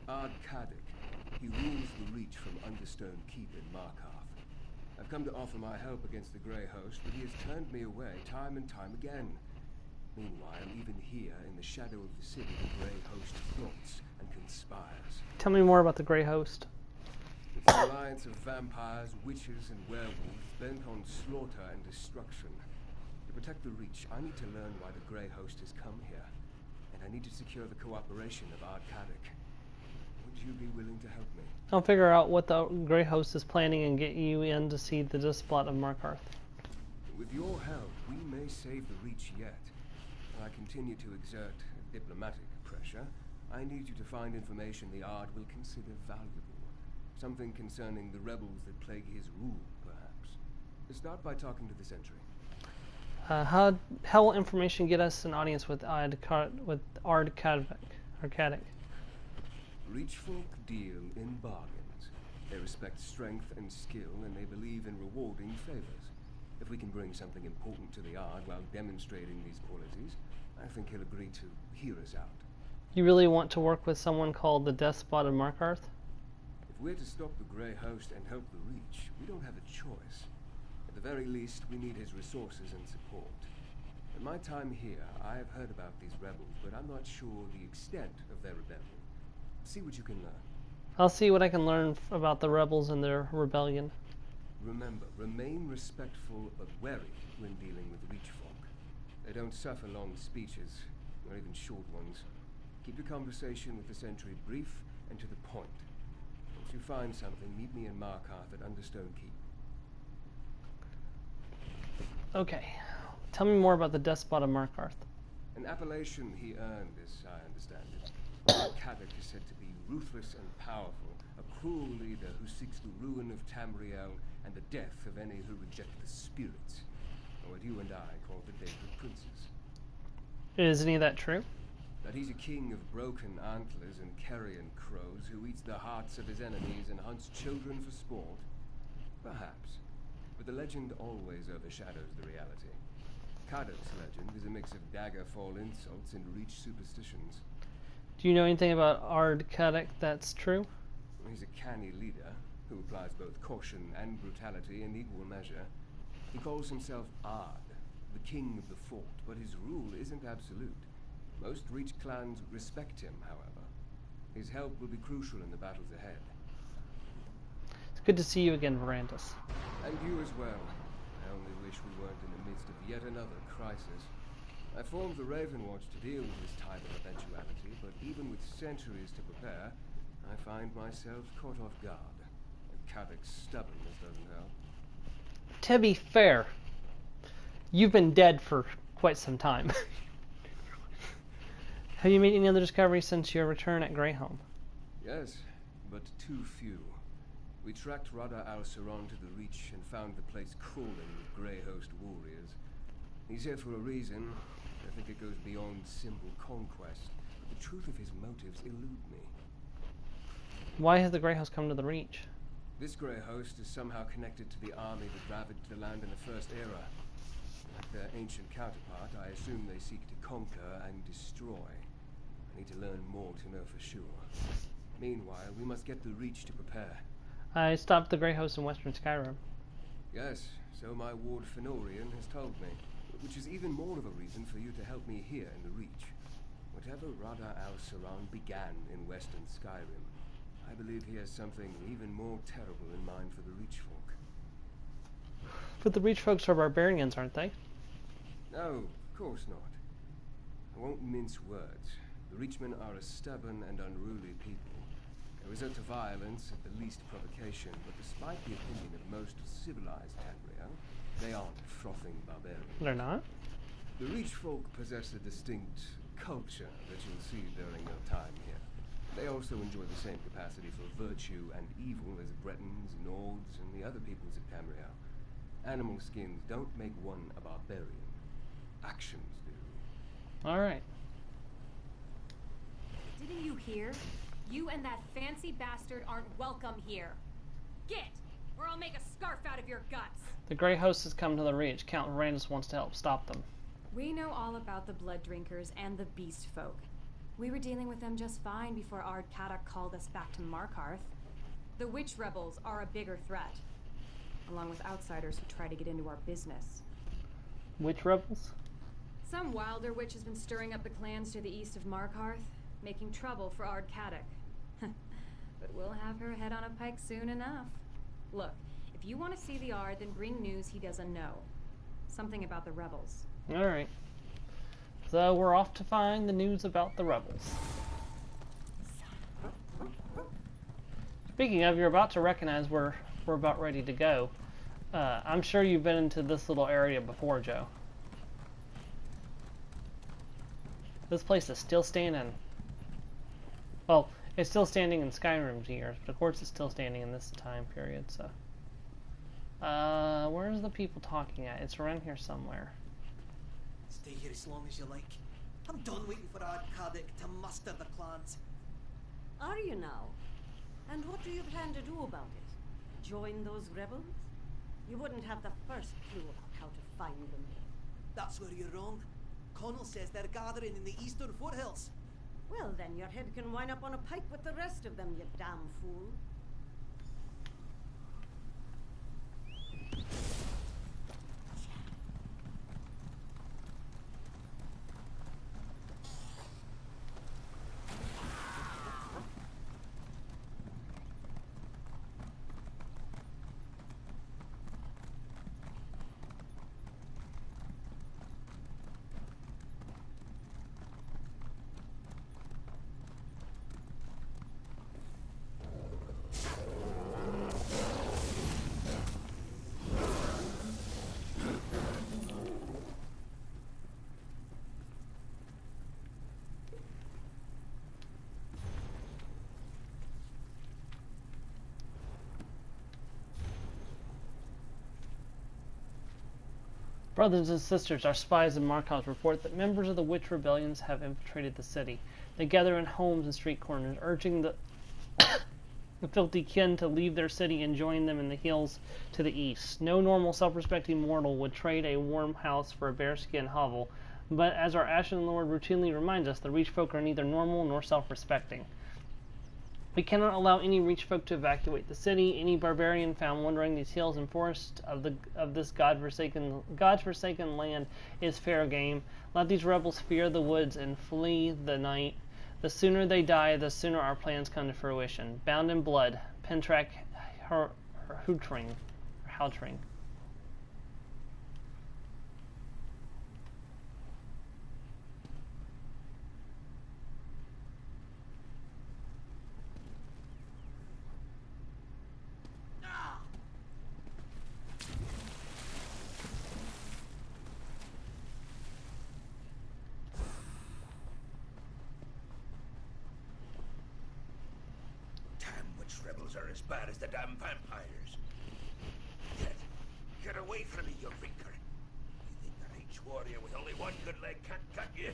Ard Kaddock. He rules the Reach from Understone Keep in Markarth. I've come to offer my help against the Grey Host, but he has turned me away time and time again. Meanwhile, even here, in the shadow of the city, the Grey Host plots and conspires. Tell me more about the Grey Host. It's an alliance of vampires, witches, and werewolves bent on slaughter and destruction. To protect the Reach, I need to learn why the Grey Host has come here, and I need to secure the cooperation of Ard Kaddock. Would you be willing to help me? I'll figure out what the Grey Host is planning and get you in to see the Despot of Markarth. With your help, we may save the Reach yet. While I continue to exert diplomatic pressure, I need you to find information the Ard will consider valuable. Something concerning the rebels that plague his rule, perhaps. Start by talking to the Sentry. How will information get us an audience with Ard Kaddock? Arcadic. Reach folk deal in bargains. They respect strength and skill, and they believe in rewarding favors. If we can bring something important to the Ard while demonstrating these qualities, I think he'll agree to hear us out. You really want to work with someone called the Despot of Markarth? If we're to stop the Grey Host and help the Reach, we don't have a choice. At the very least, we need his resources and support. In my time here, I have heard about these rebels, but I'm not sure the extent of their rebellion. See what you can learn. I'll see what I can learn about the rebels and their rebellion. Remember, remain respectful but wary when dealing with Reach folk. They don't suffer long speeches, nor even short ones. Keep your conversation with the sentry brief and to the point. Once you find something, meet me in Markarth at Understone Keep. Okay. Tell me more about the Despot of Markarth. An appellation he earned, as I understand it. Kadok is said to be ruthless and powerful, a cruel leader who seeks the ruin of Tamriel and the death of any who reject the spirits, or what you and I call the Daedric Princes. Is any of that true? That he's a king of broken antlers and carrion crows who eats the hearts of his enemies and hunts children for sport? Perhaps. But the legend always overshadows the reality. Kadok's legend is a mix of Daggerfall insults and Reach superstitions. Do you know anything about Ard Kadok that's true? He's a canny leader who applies both caution and brutality in equal measure. He calls himself Ard, the king of the fort, but his rule isn't absolute. Most Reach clans respect him, however. His help will be crucial in the battles ahead. It's good to see you again, Verandis. And you as well. I only wish we weren't in the midst of yet another crisis. I formed the Raven Watch to deal with this type of eventuality, but even with centuries to prepare, I find myself caught off guard. And Kadok's stubbornness doesn't help. To be fair, you've been dead for quite some time. Have you made any other discoveries since your return at Greyhelm? Yes, but too few. We tracked Rada al-Saron to the Reach and found the place crawling with Grey Host warriors. He's here for a reason. I think it goes beyond simple conquest. But the truth of his motives elude me. Why has the Grey Host come to the Reach? This Grey Host is somehow connected to the army that ravaged the land in the First Era. Like their ancient counterpart, I assume they seek to conquer and destroy. I need to learn more to know for sure. Meanwhile, we must get the Reach to prepare. I stopped the Grey Host in Western Skyrim. Yes, so my ward Fenorian has told me, which is even more of a reason for you to help me here in the Reach. Whatever Rada al-Saron began in Western Skyrim, I believe he has something even more terrible in mind for the Reach folk. But the Reach folks are barbarians, aren't they? No, of course not. I won't mince words. The Reachmen are a stubborn and unruly people. They resort to violence at the least provocation, but despite the opinion of most civilized Tamriel, they aren't frothing barbarians. They're not? The Reach folk possess a distinct culture that you'll see during your time here. They also enjoy the same capacity for virtue and evil as Bretons, Nords, and the other peoples of Tamriel. Animal skins don't make one a barbarian. Actions do. Alright. Didn't you hear? You and that fancy bastard aren't welcome here. Get, or I'll make a scarf out of your guts. The Grey Host has come to the Reach. Count Verandis wants to help stop them. We know all about the Blood Drinkers and the Beast Folk. We were dealing with them just fine before Ard Kadok called us back to Markarth. The Witch Rebels are a bigger threat, along with outsiders who try to get into our business. Witch Rebels? Some wilder witch has been stirring up the clans to the east of Markarth, making trouble for Ard Kadok. But we'll have her head on a pike soon enough. Look, if you want to see the Ard, then bring news he doesn't know. Something about the rebels. Alright. So we're off to find the news about the rebels. Speaking of, you're about to recognize we're about ready to go. I'm sure you've been into this little area before, Joe. This place is still standing. Well, it's still standing in Skyrim's years, but of course it's still standing in this time period, so. Where's the people talking at? It's around here somewhere. Stay here as long as you like. I'm done waiting for Ardcadic to muster the clans. Are you now? And what do you plan to do about it? Join those rebels? You wouldn't have the first clue about how to find them. That's where you're wrong. Connell says they're gathering in the eastern foothills. Well, then your head can wind up on a pike with the rest of them, you damn fool. Brothers and sisters, our spies in Markov report that members of the witch rebellions have infiltrated the city. They gather in homes and street corners, urging the filthy kin to leave their city and join them in the hills to the east. No normal, self-respecting mortal would trade a warm house for a bearskin hovel, but as our Ashen Lord routinely reminds us, the Reach folk are neither normal nor self-respecting. We cannot allow any Reach folk to evacuate the city. Any barbarian found wandering these hills and forests of this God-forsaken land is fair game. Let these rebels fear the woods and flee the night. The sooner they die, the sooner our plans come to fruition. Bound in blood, Pentrak Houtring. Rebels are as bad as the damn vampires. Get away from me, you rinker. You think that each warrior with only one good leg can't cut you?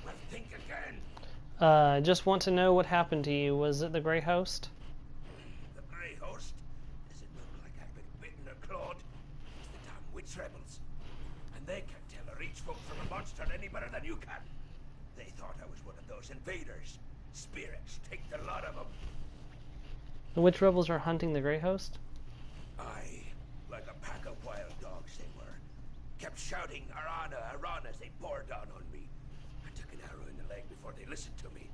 Well, think again. Just want to know what happened to you. Was it the Grey Host? The Grey Host? Does it look like I've been bitten or clawed? It's the damn witch rebels. And they can't tell a Reach folk from a monster any better than you can. They thought I was one of those invaders. Spirits, take the lot of them. The witch rebels are hunting the Grey Host? Aye, like a pack of wild dogs they were. Kept shouting, Arana, Arana, as they bore down on me. I took an arrow in the leg before they listened to me.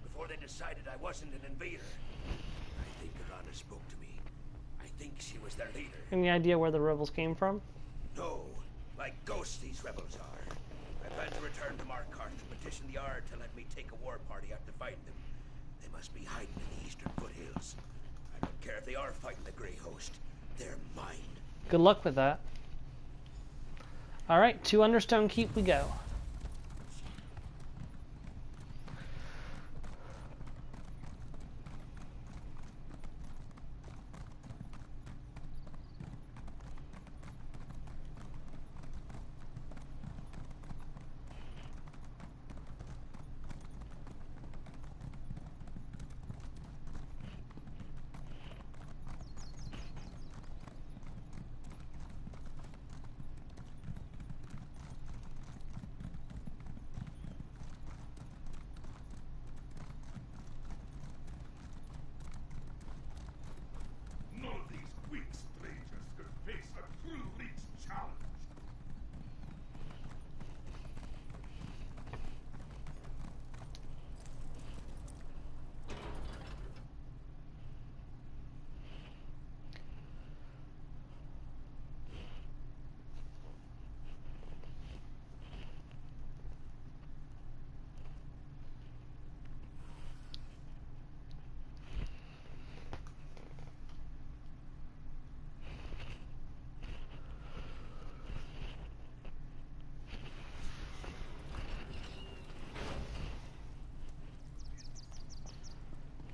Before they decided I wasn't an invader. I think Arana spoke to me. I think she was their leader. Any idea where the rebels came from? No, like ghosts these rebels are. I plan to return to Markarth to petition the Ard to let me take a war party out to find them. They must be hiding in the eastern foothills. I don't care if they are fighting the Grey Host. They're mine. Good luck with that. Alright, to Understone Keep we go.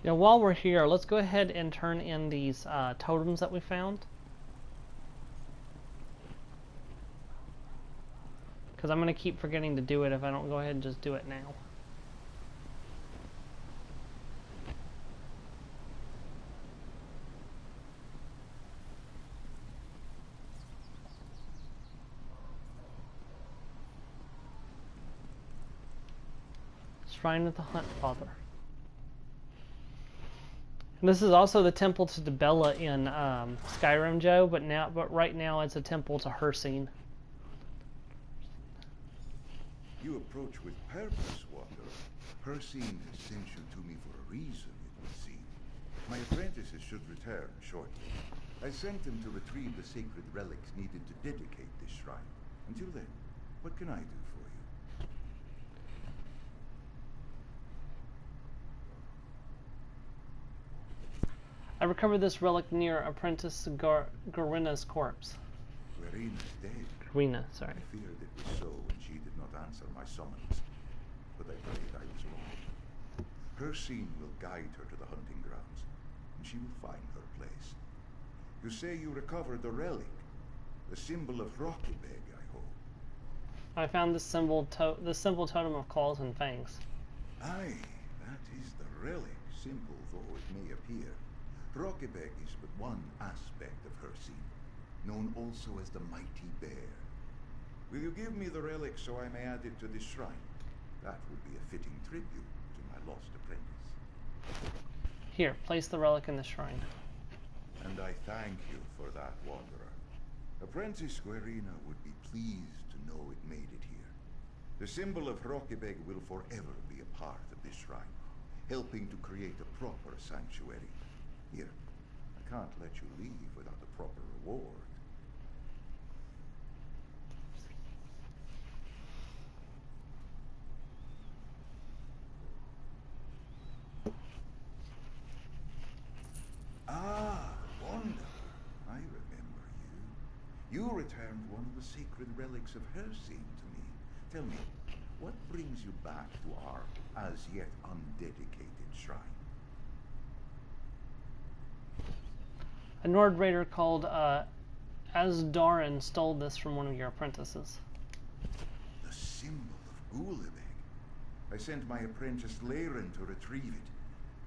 Now, while we're here, let's go ahead and turn in these totems that we found. Because I'm going to keep forgetting to do it if I don't go ahead and just do it now. Shrine of the Hunt Father. And this is also the temple to Dibella in Skyrim, Joe, but right now it's a temple to Hircine. You approach with purpose, Wanderer. Hircine has sent you to me for a reason, it would seem. My apprentices should return shortly. I sent them to retrieve the sacred relics needed to dedicate this shrine. Until then, what can I do for you? I recovered this relic near Apprentice Garwina's corpse. Guerina's dead. Garwina, sorry. I feared it was so when she did not answer my summons. But I prayed I was wrong. Hircine will guide her to the hunting grounds, and she will find her place. You say you recovered the relic, the symbol of Rockybeg, I hope. I found the symbol totem of claws and fangs. Aye, that is the relic, simple though it may appear. Rockybeg is but one aspect of Hircine, known also as the Mighty Bear. Will you give me the relic so I may add it to this shrine? That would be a fitting tribute to my lost apprentice. Here, place the relic in the shrine. And I thank you for that, Wanderer. Apprentice Guerina would be pleased to know it made it here. The symbol of Rockybeg will forever be a part of this shrine, helping to create a proper sanctuary. Here, I can't let you leave without a proper reward. Ah, Wanderer. I remember you. You returned one of the sacred relics of Hircine to me. Tell me, what brings you back to our as-yet undedicated shrine? A Nord raider called Azdarin stole this from one of your apprentices. The symbol of Gulabeg. I sent my apprentice Laren to retrieve it.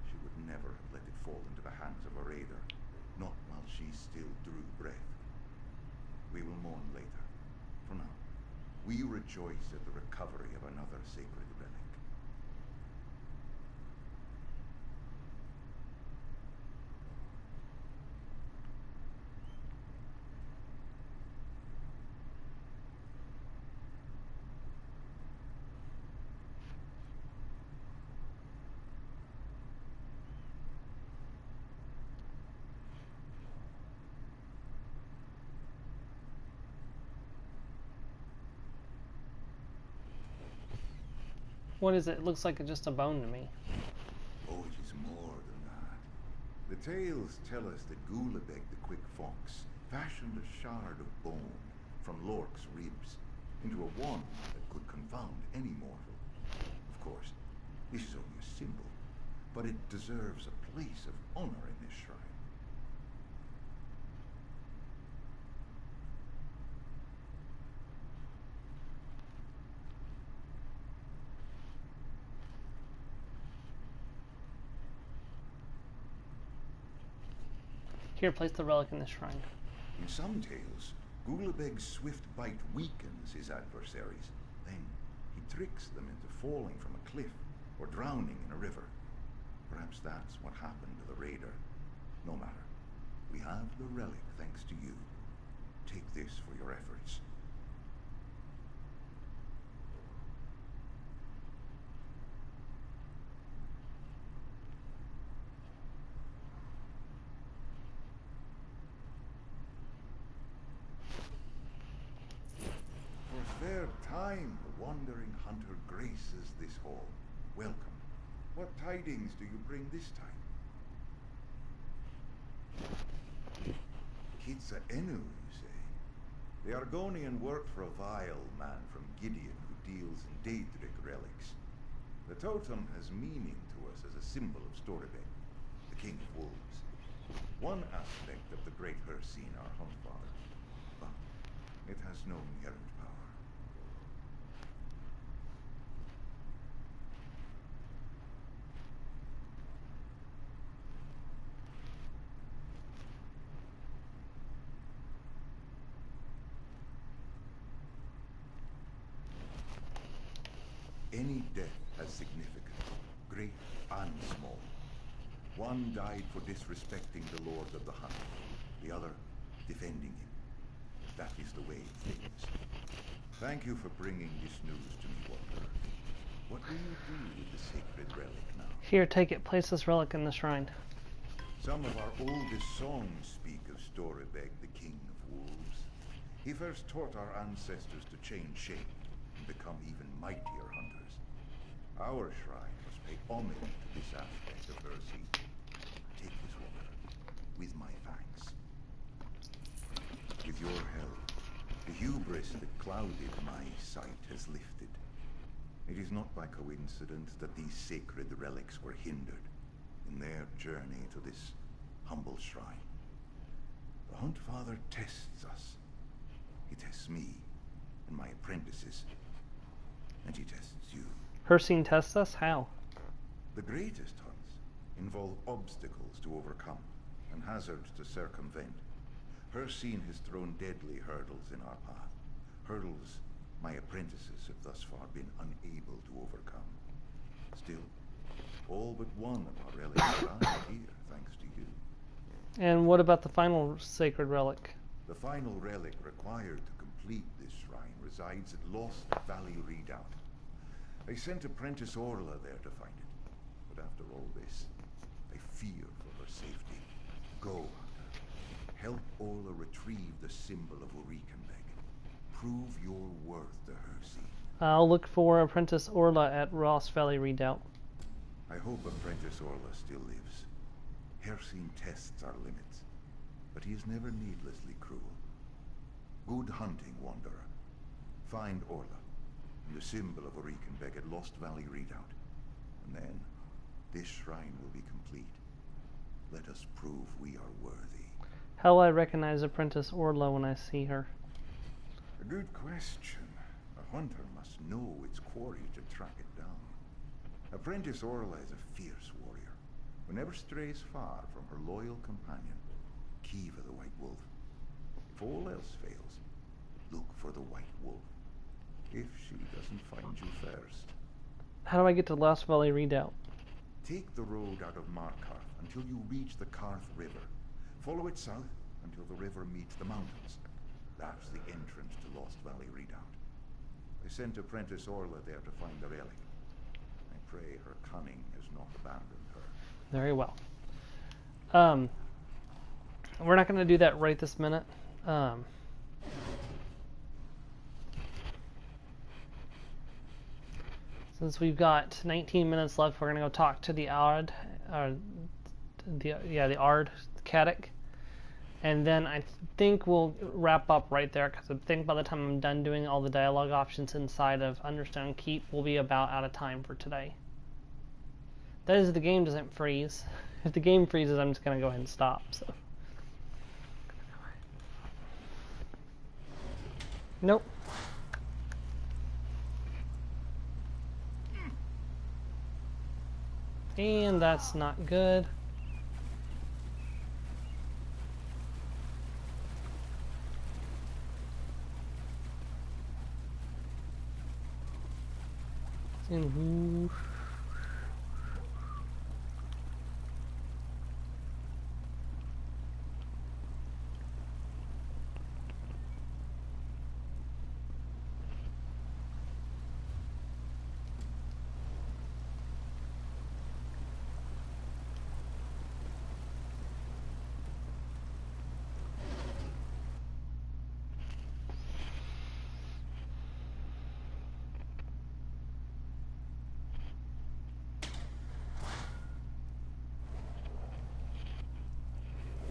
She would never have let it fall into the hands of a raider, not while she still drew breath. We will mourn later. For now, we rejoice at the recovery of another sacred relic. What is it? It looks like just a bone to me. Oh, it is more than that. The tales tell us that Gulabeg the Quick Fox fashioned a shard of bone from Lork's ribs into a wand that could confound any mortal. Of course, this is only a symbol, but it deserves a place of honor in this shrine. Here, place the relic in the shrine. In some tales, Gulabeg's swift bite weakens his adversaries. Then he tricks them into falling from a cliff or drowning in a river. Perhaps that's what happened to the raider. No matter. We have the relic thanks to you. Take this for your efforts. For fair time, the wandering hunter graces this hall. Welcome. What tidings do you bring this time? Kitsa Enu, you say? The Argonian worked for a vile man from Gideon who deals in Daedric relics. The totem has meaning to us as a symbol of Storybeg, the king of wolves. One aspect of the great Hircine, our hunt father. But it has no inherent power. Any death has significance, great and small. One died for disrespecting the Lord of the Hunt, the other defending him. That is the way of things. Thank you for bringing this news to me, Wanderer. What will you do with the sacred relic now? Here, take it. Place this relic in the shrine. Some of our oldest songs speak of Storebeg, the king of wolves. He first taught our ancestors to change shape and become even mightier hunters. Our shrine must pay homage to this aspect of her seed. Take this, Wanderer, with my thanks. With your help, the hubris that clouded my sight has lifted. It is not by coincidence that these sacred relics were hindered in their journey to this humble shrine. The Hunt Father tests us. He tests me and my apprentices, and he tests you. Hircine tests us? How? The greatest hunts involve obstacles to overcome and hazards to circumvent. Hircine has thrown deadly hurdles in our path. Hurdles my apprentices have thus far been unable to overcome. Still, all but one of our relics are here, thanks to you. And what about the final sacred relic? The final relic required to complete this shrine resides at Lost Valley Redoubt. I sent apprentice Orla there to find it. But after all this, I fear for her safety. Go, Hunter. Help Orla retrieve the symbol of Reewish. Prove your worth to Hircine. I'll look for Apprentice Orla at Lost Valley Redoubt. I hope Apprentice Orla still lives. Hircine tests our limits, but he is never needlessly cruel. Good hunting, Wanderer. Find Orla, and the symbol of Reewish at Lost Valley Redoubt. And then, this shrine will be complete. Let us prove we are worthy. How will I recognize Apprentice Orla when I see her? A good question. A hunter must know its quarry to track it down. Apprentice Orla is a fierce warrior, who never strays far from her loyal companion, Kiva the White Wolf. If all else fails, look for the White Wolf. If she doesn't find you first. How do I get to Lost Valley Redoubt? Take the road out of Markarth until you reach the Karth River. Follow it south until the river meets the mountains. That's the entrance to Lost Valley Redoubt. I sent Apprentice Orla there to find the relic. I pray her cunning has not abandoned her. Very well. We're not going to do that right this minute. Since we've got 19 minutes left, we're going to go talk to the Ard, the Ard Caddic. And then I think we'll wrap up right there, because I think by the time I'm done doing all the dialogue options inside of Understone Keep, we'll be about out of time for today. That is, if the game doesn't freeze. If the game freezes, I'm just going to go ahead and stop. So. Nope. And that's not good. And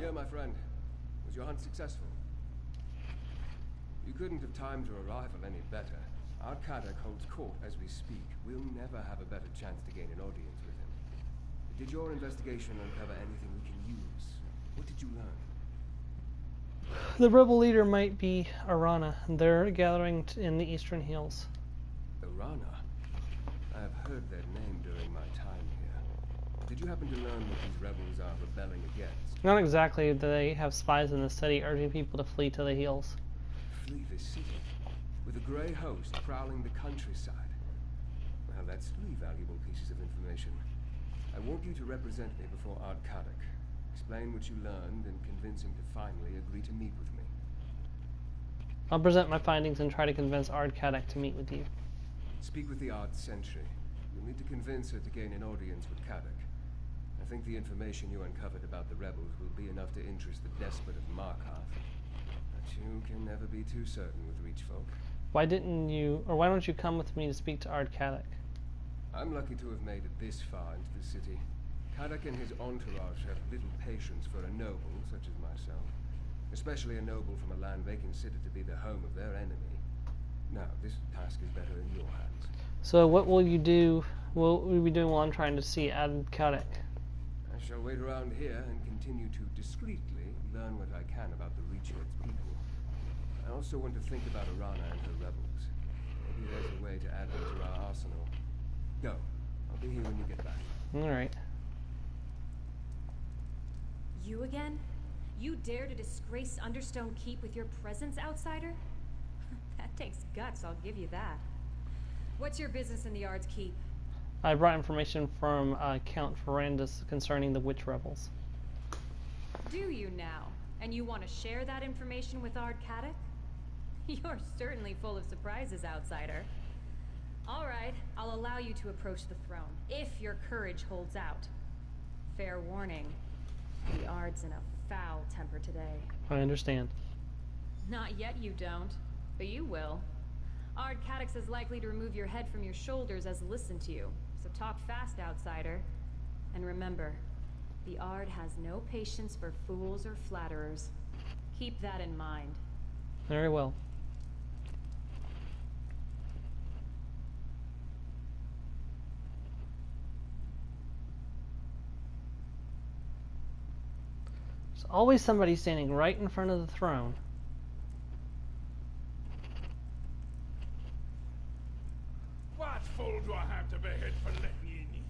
Yeah, my friend. Was your hunt successful? You couldn't have timed your arrival any better. Our Caddic holds court as we speak. We'll never have a better chance to gain an audience with him. Did your investigation uncover anything we can use? What did you learn? the rebel leader might be Arana. They're gathering in the Eastern Hills. Arana? I have heard their name during my time here. Did you happen to learn what these rebels are rebelling against? Not exactly. They have spies in the city urging people to flee to the hills. Flee the city? With a grey host prowling the countryside? Well, that's 3 valuable pieces of information. I want you to represent me before Ard Kaddock. Explain what you learned and convince him to finally agree to meet with me. I'll present my findings and try to convince Ard Kaddock to meet with you. Speak with the Ard Sentry. You'll need to convince her to gain an audience with Kaddock. I think the information you uncovered about the rebels will be enough to interest the despot of Markarth. But you can never be too certain with Reach folk. Why don't you come with me to speak to Ard Kaddock? I'm lucky to have made it this far into the city. Kaddock and his entourage have little patience for a noble such as myself. Especially a noble from a land they consider to be the home of their enemy. Now, this task is better in your hands. So what will you do? What will you be doing while I'm trying to see Ard Kaddock? I shall wait around here and continue to discreetly learn what I can about the Reach and its people. I also want to think about Arana and her rebels. Maybe there's a way to add them to our arsenal. Go. I'll be here when you get back. Alright. You again? You dare to disgrace Understone Keep with your presence, outsider? That takes guts, I'll give you that. What's your business in the Ard's Keep? I brought information from Count Ferrandis concerning the witch rebels. Do you now? And you want to share that information with Ard Kaddock? You're certainly full of surprises, outsider. All right, I'll allow you to approach the throne, if your courage holds out. Fair warning, the Ard's in a foul temper today. I understand. Not yet you don't, but you will. Ard Kaddock's as likely to remove your head from your shoulders as listen to you, so talk fast, outsider. And remember, the Ard has no patience for fools or flatterers. Keep that in mind. Very well. There's always somebody standing right in front of the throne. What fool do I have to behead for letting you in here?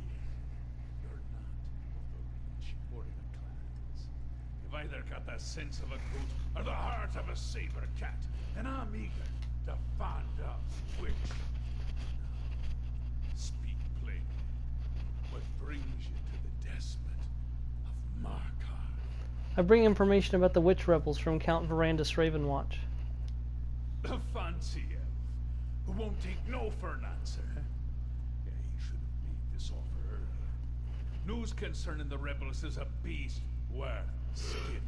You're not of the Reach or the clans. You've either got the sense of a goat or the heart of a saber cat, and I'm eager to find out which. Speak plainly. What brings you to the despot of Markarth? I bring information about the witch rebels from Count Verandis Ravenwatch. A fancy elf who won't take no for an answer. Yeah, he should have made this offer earlier. News concerning the rebels is a beast worth skinning.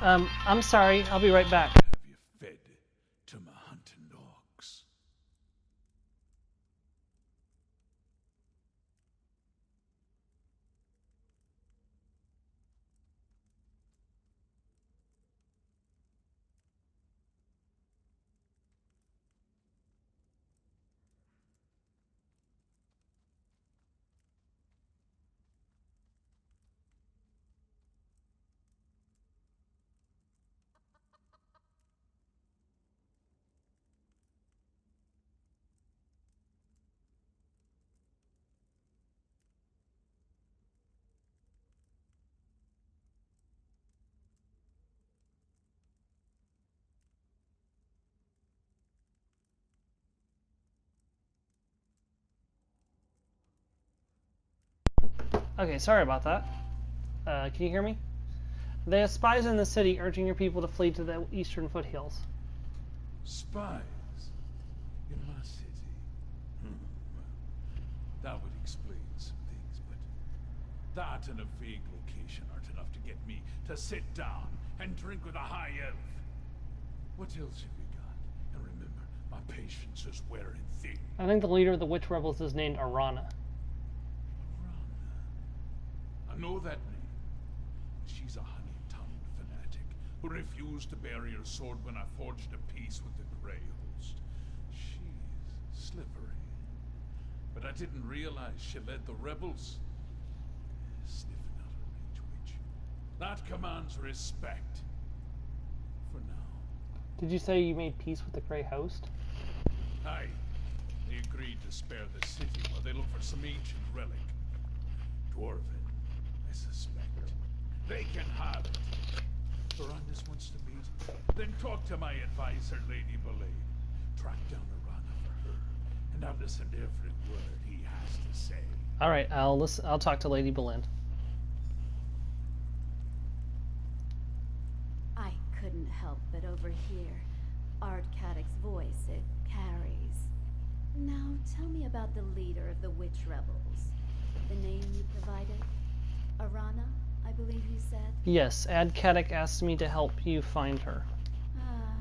I'm sorry. I'll be right back. Have you fed to my hunting dogs? Okay, sorry about that. Can you hear me? They have spies in the city urging your people to flee to the eastern foothills. Spies in my city. Well, that would explain some things, but that and a vague location aren't enough to get me to sit down and drink with a high elf. What else have you got? And remember, my patience is wearing thin. I think the leader of the witch rebels is named Arana. I know that name. She's a honey-tongued fanatic who refused to bury her sword when I forged a peace with the Grey Host. She's slippery. But I didn't realize she led the rebels. Sniffing out a rage witch. That commands respect. For now. Did you say you made peace with the Grey Host? Aye. They agreed to spare the city while they look for some ancient relic. Dwarven, I suspect. They can have it. Ferrandis wants to meet. Then talk to my advisor, Lady Belay. Track down Arana for her, and I understand every word he has to say. All right, I'll listen. I'll talk to Lady Boleyn. I couldn't help but overhear Ard Caddick's voice it carries. Now tell me about the leader of the witch rebels. The name you provided? Arana, I believe you said? Yes, Ad Caddick asked me to help you find her. Ah,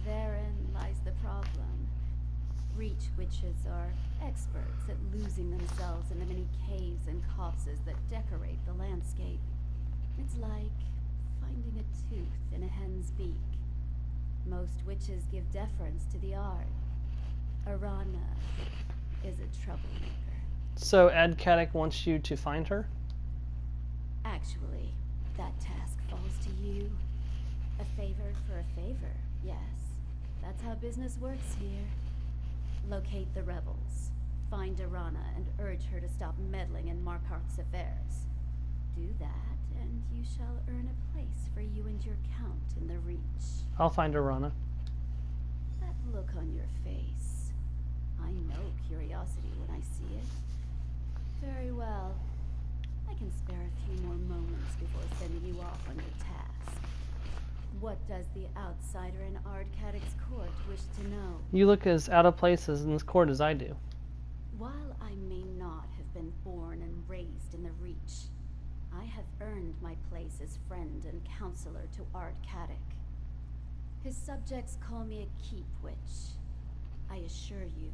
therein lies the problem. Reach witches are experts at losing themselves in the many caves and copses that decorate the landscape. It's like finding a tooth in a hen's beak. Most witches give deference to the art. Arana is a troublemaker. So Ad Caddick wants you to find her? Actually, that task falls to you. A favor for a favor, yes. That's how business works here. Locate the rebels, find Arana, and urge her to stop meddling in Markarth's affairs. Do that, and you shall earn a place for you and your count in the Reach. I'll find Arana. That look on your face. I know curiosity when I see it. Very well. I can spare a few more moments before sending you off on your task. What does the outsider in Ard Caddick's court wish to know? You look as out of place in this court as I do. While I may not have been born and raised in the Reach, I have earned my place as friend and counselor to Ard Caddick. His subjects call me a keep witch. I assure you,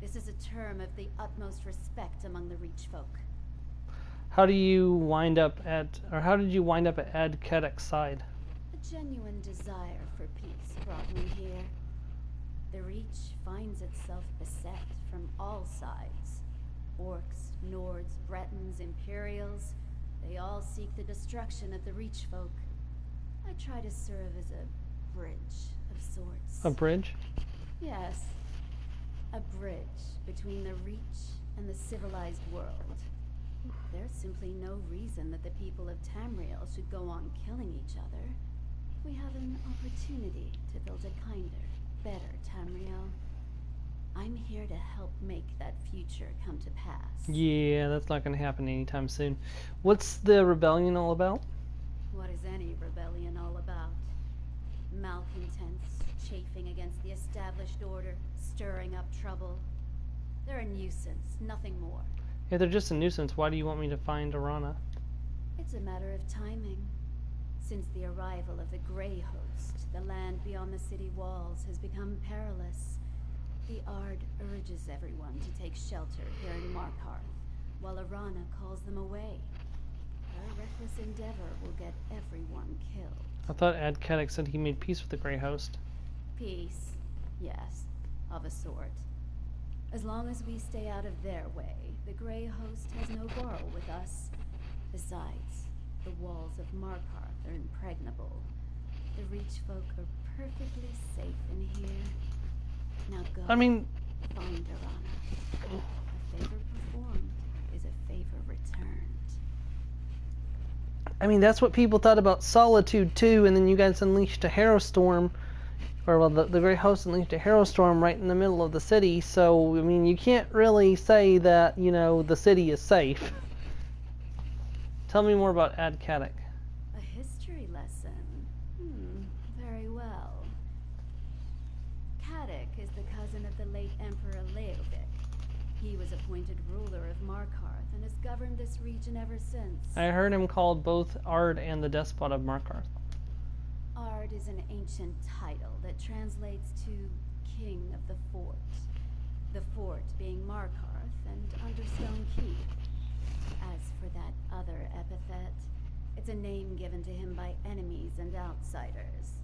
this is a term of the utmost respect among the Reach folk. How did you wind up at Ad Caddick's side? A genuine desire for peace brought me here. The Reach finds itself beset from all sides. Orcs, Nords, Bretons, Imperials, they all seek the destruction of the Reach folk. I try to serve as a bridge of sorts. A bridge? Yes. A bridge between the Reach and the civilized world. There's simply no reason that the people of Tamriel should go on killing each other. We have an opportunity to build a kinder, better Tamriel. I'm here to help make that future come to pass. Yeah, that's not going to happen anytime soon. What's the rebellion all about? What is any rebellion all about? Malcontents, chafing against the established order, stirring up trouble. They're a nuisance, nothing more. If they're just a nuisance, why do you want me to find Arana? It's a matter of timing. Since the arrival of the Grey Host, the land beyond the city walls has become perilous. The Ard urges everyone to take shelter here in Markarth, while Arana calls them away. Her reckless endeavor will get everyone killed. I thought Ad Caddick said he made peace with the Grey Host. Peace, yes, of a sort. As long as we stay out of their way, the Grey Host has no quarrel with us. Besides, the walls of Markarth are impregnable. The Reach folk are perfectly safe in here. Now go. Find Arana. A favor performed is a favor returned. I mean, that's what people thought about Solitude too, and then you guys unleashed a Harrowstorm, or well, the Grey Host unleashed a Harrowstorm right in the middle of the city. So I mean, you can't really say that the city is safe. Tell me more about Ad Caddick. A history lesson. Very well. Caddick is the cousin of the late Emperor Leovic. He was appointed ruler of Markarth and has governed this region ever since. I heard him called both Ard and the Despot of Markarth. Ard is an ancient title that translates to King of the Fort. The fort being Markarth and Understone Keep. As for that other epithet, it's a name given to him by enemies and outsiders.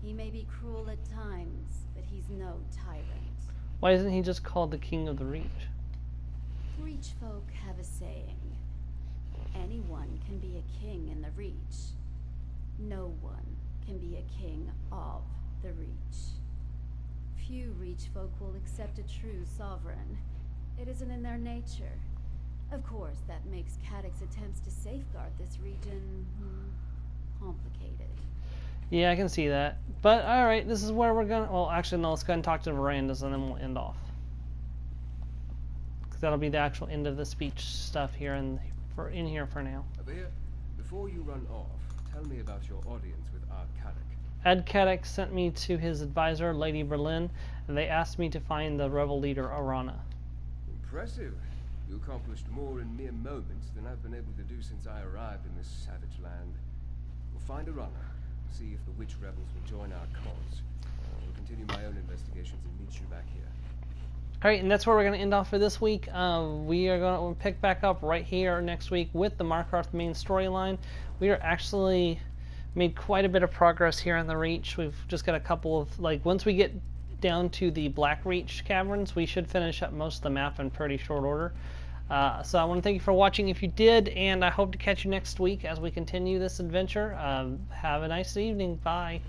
He may be cruel at times, but he's no tyrant. Why isn't he just called the King of the Reach? Reach folk have a saying. Anyone can be a king in the Reach. No one can be a king of the Reach. Few Reach folk will accept a true sovereign. It isn't in their nature. Of course, that makes Caddick's attempts to safeguard this region complicated. Yeah, I can see that. But alright, this is where we're gonna... Well, actually, no, let's go ahead and talk to Verandas and then we'll end off. that'll be the actual end of the speech stuff here in here for now. Abir, before you run off, tell me about your audience with Ard Kaddock. Ed Kaddock sent me to his advisor, Lady Berlin, and they asked me to find the rebel leader, Arana. Impressive. You accomplished more in mere moments than I've been able to do since I arrived in this savage land. We'll find Arana, see if the witch rebels will join our cause. I'll continue my own investigations and meet you back here. Alright, and that's where we're going to end off for this week. We are going to pick back up right here next week with the Markarth main storyline. We are actually made quite a bit of progress here in the Reach. We've just got a couple of, once we get down to the Black Reach caverns, we should finish up most of the map in pretty short order. So I want to thank you for watching if you did, and I hope to catch you next week as we continue this adventure. Have a nice evening. Bye.